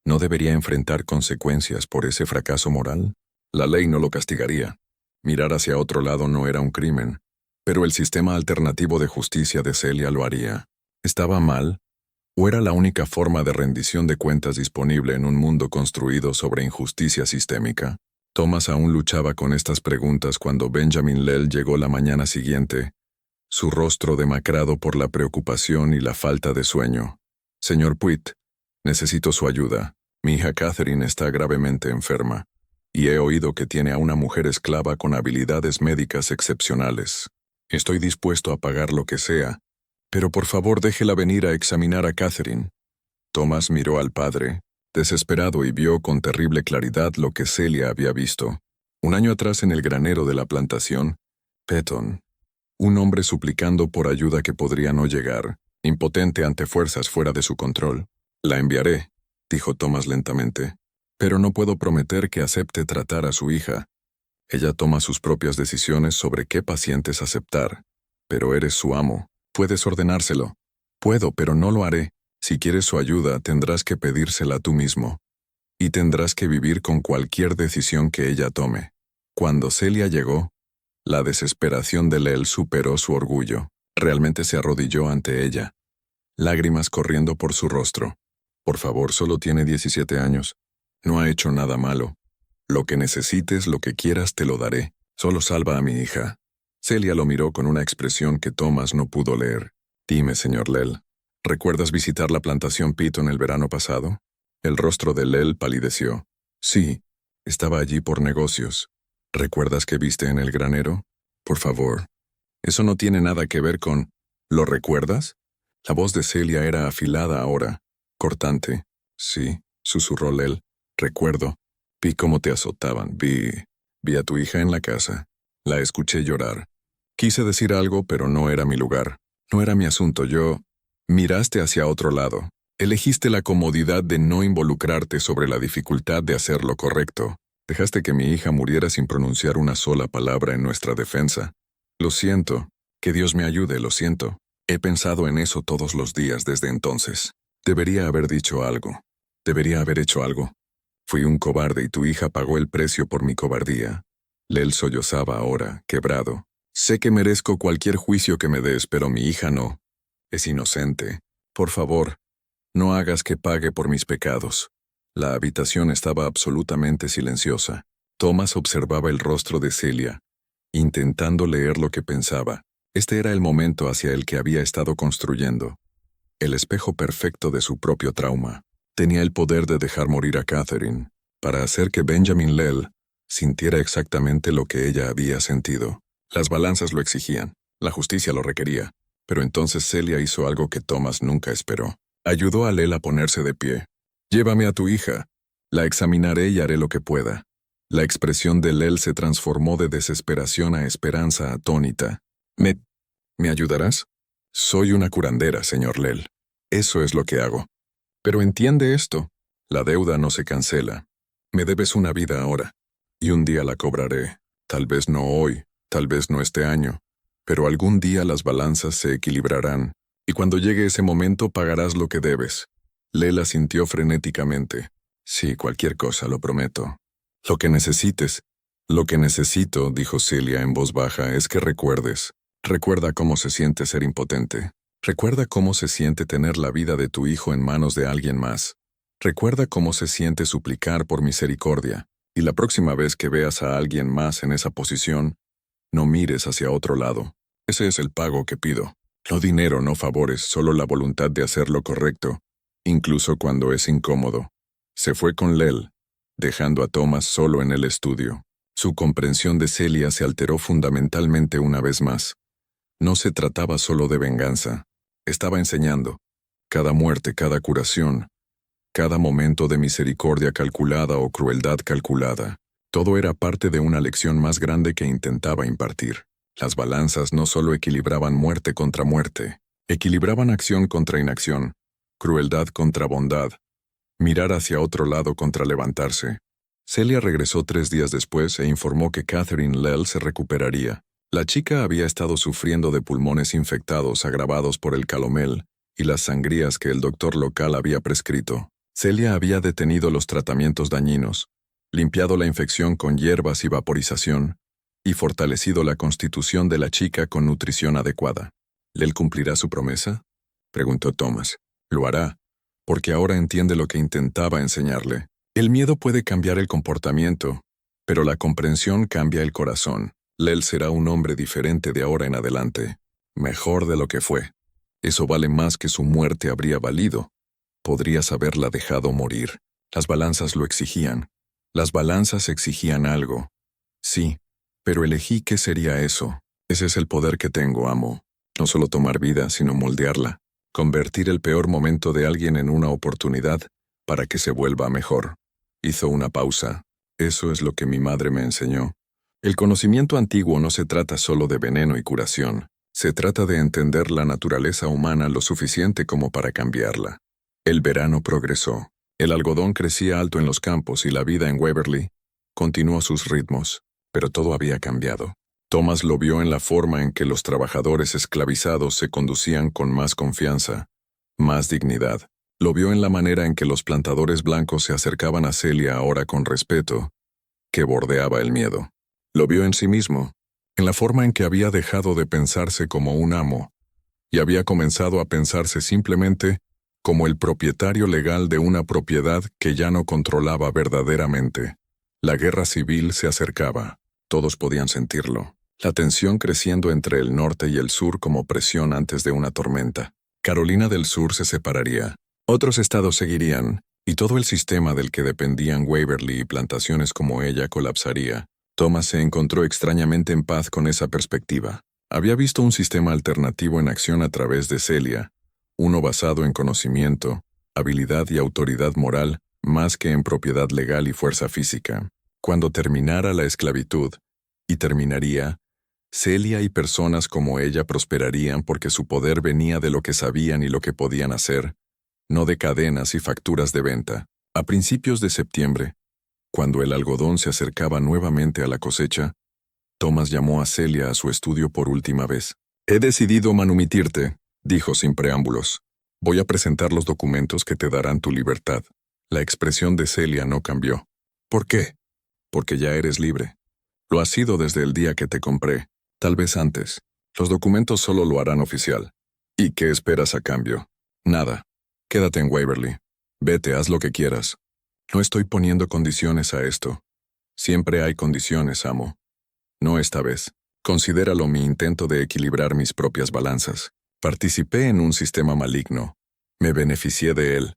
¿no debería enfrentar consecuencias por ese fracaso moral? La ley no lo castigaría. Mirar hacia otro lado no era un crimen, pero el sistema alternativo de justicia de Celia lo haría. ¿Estaba mal? ¿O era la única forma de rendición de cuentas disponible en un mundo construido sobre injusticia sistémica? Thomas aún luchaba con estas preguntas cuando Benjamin Lell llegó la mañana siguiente, su rostro demacrado por la preocupación y la falta de sueño. «Señor Puit, necesito su ayuda. Mi hija Catherine está gravemente enferma, y he oído que tiene a una mujer esclava con habilidades médicas excepcionales. Estoy dispuesto a pagar lo que sea, pero por favor déjela venir a examinar a Catherine». Thomas miró al padre, desesperado, y vio con terrible claridad lo que Celia había visto. Un año atrás en el granero de la plantación, Petton, un hombre suplicando por ayuda que podría no llegar, impotente ante fuerzas fuera de su control. «La enviaré», dijo Thomas lentamente, «pero no puedo prometer que acepte tratar a su hija. Ella toma sus propias decisiones sobre qué pacientes aceptar, pero eres su amo. Puedes ordenárselo». «Puedo, pero no lo haré. Si quieres su ayuda, tendrás que pedírsela tú mismo. Y tendrás que vivir con cualquier decisión que ella tome». Cuando Celia llegó, la desesperación de Lell superó su orgullo. Realmente se arrodilló ante ella, lágrimas corriendo por su rostro. «Por favor, solo tiene 17 años. No ha hecho nada malo. Lo que necesites, lo que quieras, te lo daré. Solo salva a mi hija». Celia lo miró con una expresión que Thomas no pudo leer. «Dime, señor Lell, ¿recuerdas visitar la plantación Petton el verano pasado?» El rostro de Lell palideció. «Sí, estaba allí por negocios». «¿Recuerdas qué viste en el granero? Por favor. Eso no tiene nada que ver con... ¿Lo recuerdas?» La voz de Celia era afilada ahora, cortante. «Sí», susurró Lell. «Recuerdo. Vi cómo te azotaban. Vi a tu hija en la casa. La escuché llorar. Quise decir algo, pero no era mi lugar. No era mi asunto. Yo... Miraste hacia otro lado. Elegiste la comodidad de no involucrarte sobre la dificultad de hacer lo correcto. Dejaste que mi hija muriera sin pronunciar una sola palabra en nuestra defensa. Lo siento. Que Dios me ayude, lo siento. He pensado en eso todos los días desde entonces. Debería haber dicho algo. Debería haber hecho algo. Fui un cobarde y tu hija pagó el precio por mi cobardía». Lell sollozaba ahora, quebrado. «Sé que merezco cualquier juicio que me des, pero mi hija no. Es inocente. Por favor, no hagas que pague por mis pecados». La habitación estaba absolutamente silenciosa. Thomas observaba el rostro de Celia, intentando leer lo que pensaba. Este era el momento hacia el que había estado construyendo. El espejo perfecto de su propio trauma. Tenía el poder de dejar morir a Catherine, para hacer que Benjamin Lell sintiera exactamente lo que ella había sentido. Las balanzas lo exigían, la justicia lo requería, pero entonces Celia hizo algo que Thomas nunca esperó. Ayudó a Lell a ponerse de pie. «Llévame a tu hija. La examinaré y haré lo que pueda». La expresión de Lell se transformó de desesperación a esperanza atónita. ¿Me ayudarás? Soy una curandera, señor Lell. Eso es lo que hago. Pero entiende esto. La deuda no se cancela. Me debes una vida ahora. Y un día la cobraré. Tal vez no hoy, tal vez no este año. Pero algún día las balanzas se equilibrarán. Y cuando llegue ese momento pagarás lo que debes. Lell asintió frenéticamente. «Sí, cualquier cosa, lo prometo». «Lo que necesites». «Lo que necesito», dijo Celia en voz baja, «es que recuerdes. Recuerda cómo se siente ser impotente. Recuerda cómo se siente tener la vida de tu hijo en manos de alguien más. Recuerda cómo se siente suplicar por misericordia. Y la próxima vez que veas a alguien más en esa posición, no mires hacia otro lado. Ese es el pago que pido. No dinero, no favores, solo la voluntad de hacer lo correcto, incluso cuando es incómodo». Se fue con Lell, dejando a Thomas solo en el estudio. Su comprensión de Celia se alteró fundamentalmente una vez más. No se trataba solo de venganza. Estaba enseñando. Cada muerte, cada curación, cada momento de misericordia calculada o crueldad calculada, todo era parte de una lección más grande que intentaba impartir. Las balanzas no solo equilibraban muerte contra muerte, equilibraban acción contra inacción, crueldad contra bondad, mirar hacia otro lado contra levantarse. Celia regresó 3 días después e informó que Catherine Lell se recuperaría. La chica había estado sufriendo de pulmones infectados agravados por el calomel y las sangrías que el doctor local había prescrito. Celia había detenido los tratamientos dañinos, limpiado la infección con hierbas y vaporización, y fortalecido la constitución de la chica con nutrición adecuada. ¿Él cumplirá su promesa?, preguntó Thomas. Lo hará, porque ahora entiende lo que intentaba enseñarle. El miedo puede cambiar el comportamiento, pero la comprensión cambia el corazón. Lel será un hombre diferente de ahora en adelante, mejor de lo que fue. Eso vale más que su muerte habría valido. Podrías haberla dejado morir. Las balanzas lo exigían. Las balanzas exigían algo. Sí, pero elegí qué sería eso. Ese es el poder que tengo, amo. No solo tomar vida, sino moldearla. Convertir el peor momento de alguien en una oportunidad para que se vuelva mejor. Hizo una pausa. Eso es lo que mi madre me enseñó. El conocimiento antiguo no se trata solo de veneno y curación. Se trata de entender la naturaleza humana lo suficiente como para cambiarla. El verano progresó. El algodón crecía alto en los campos y la vida en Waverly continuó sus ritmos, pero todo había cambiado. Thomas lo vio en la forma en que los trabajadores esclavizados se conducían con más confianza, más dignidad. Lo vio en la manera en que los plantadores blancos se acercaban a Celia ahora con respeto, que bordeaba el miedo. Lo vio en sí mismo, en la forma en que había dejado de pensarse como un amo, y había comenzado a pensarse simplemente como el propietario legal de una propiedad que ya no controlaba verdaderamente. La guerra civil se acercaba. Todos podían sentirlo. La tensión creciendo entre el norte y el sur como presión antes de una tormenta. Carolina del Sur se separaría. Otros estados seguirían, y todo el sistema del que dependían Waverly y plantaciones como ella colapsaría. Thomas se encontró extrañamente en paz con esa perspectiva. Había visto un sistema alternativo en acción a través de Celia, uno basado en conocimiento, habilidad y autoridad moral, más que en propiedad legal y fuerza física. Cuando terminara la esclavitud, y terminaría, Celia y personas como ella prosperarían porque su poder venía de lo que sabían y lo que podían hacer, no de cadenas y facturas de venta. A principios de septiembre, cuando el algodón se acercaba nuevamente a la cosecha, Thomas llamó a Celia a su estudio por última vez. «He decidido manumitirte», dijo sin preámbulos. «Voy a presentar los documentos que te darán tu libertad». La expresión de Celia no cambió. «¿Por qué?» «Porque ya eres libre. Lo has sido desde el día que te compré, tal vez antes. Los documentos solo lo harán oficial. ¿Y qué esperas a cambio?» «Nada. Quédate en Waverly. Vete, haz lo que quieras. No estoy poniendo condiciones a esto. Siempre hay condiciones, amo. No esta vez. Considéralo mi intento de equilibrar mis propias balanzas. Participé en un sistema maligno. Me beneficié de él.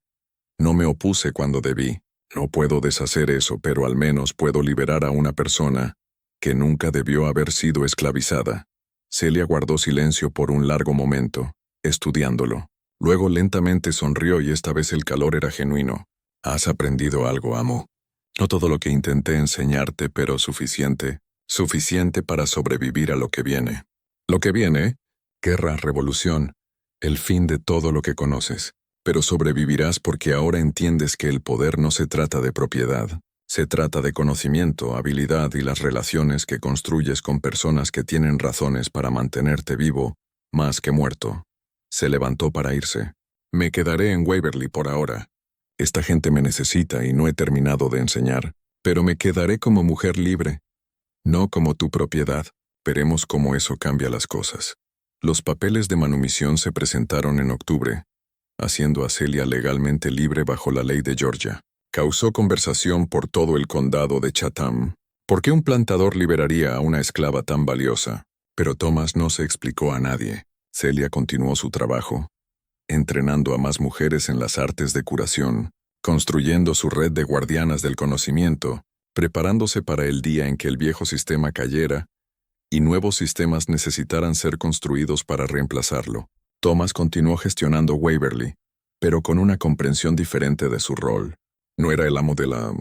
No me opuse cuando debí. No puedo deshacer eso, pero al menos puedo liberar a una persona que nunca debió haber sido esclavizada». Celia guardó silencio por un largo momento, estudiándolo. Luego lentamente sonrió y esta vez el calor era genuino. «Has aprendido algo, amo. No todo lo que intenté enseñarte, pero suficiente. Suficiente para sobrevivir a lo que viene. Lo que viene, guerra, revolución, el fin de todo lo que conoces. Pero sobrevivirás porque ahora entiendes que el poder no se trata de propiedad. Se trata de conocimiento, habilidad y las relaciones que construyes con personas que tienen razones para mantenerte vivo, más que muerto». Se levantó para irse. «Me quedaré en Waverly por ahora. Esta gente me necesita y no he terminado de enseñar. Pero me quedaré como mujer libre. No como tu propiedad. Veremos cómo eso cambia las cosas». Los papeles de manumisión se presentaron en octubre, haciendo a Celia legalmente libre bajo la ley de Georgia. Causó conversación por todo el condado de Chatham. ¿Por qué un plantador liberaría a una esclava tan valiosa? Pero Thomas no se explicó a nadie. Celia continuó su trabajo, entrenando a más mujeres en las artes de curación, construyendo su red de guardianas del conocimiento, preparándose para el día en que el viejo sistema cayera y nuevos sistemas necesitaran ser construidos para reemplazarlo. Thomas continuó gestionando Waverly, pero con una comprensión diferente de su rol. No era el amo de la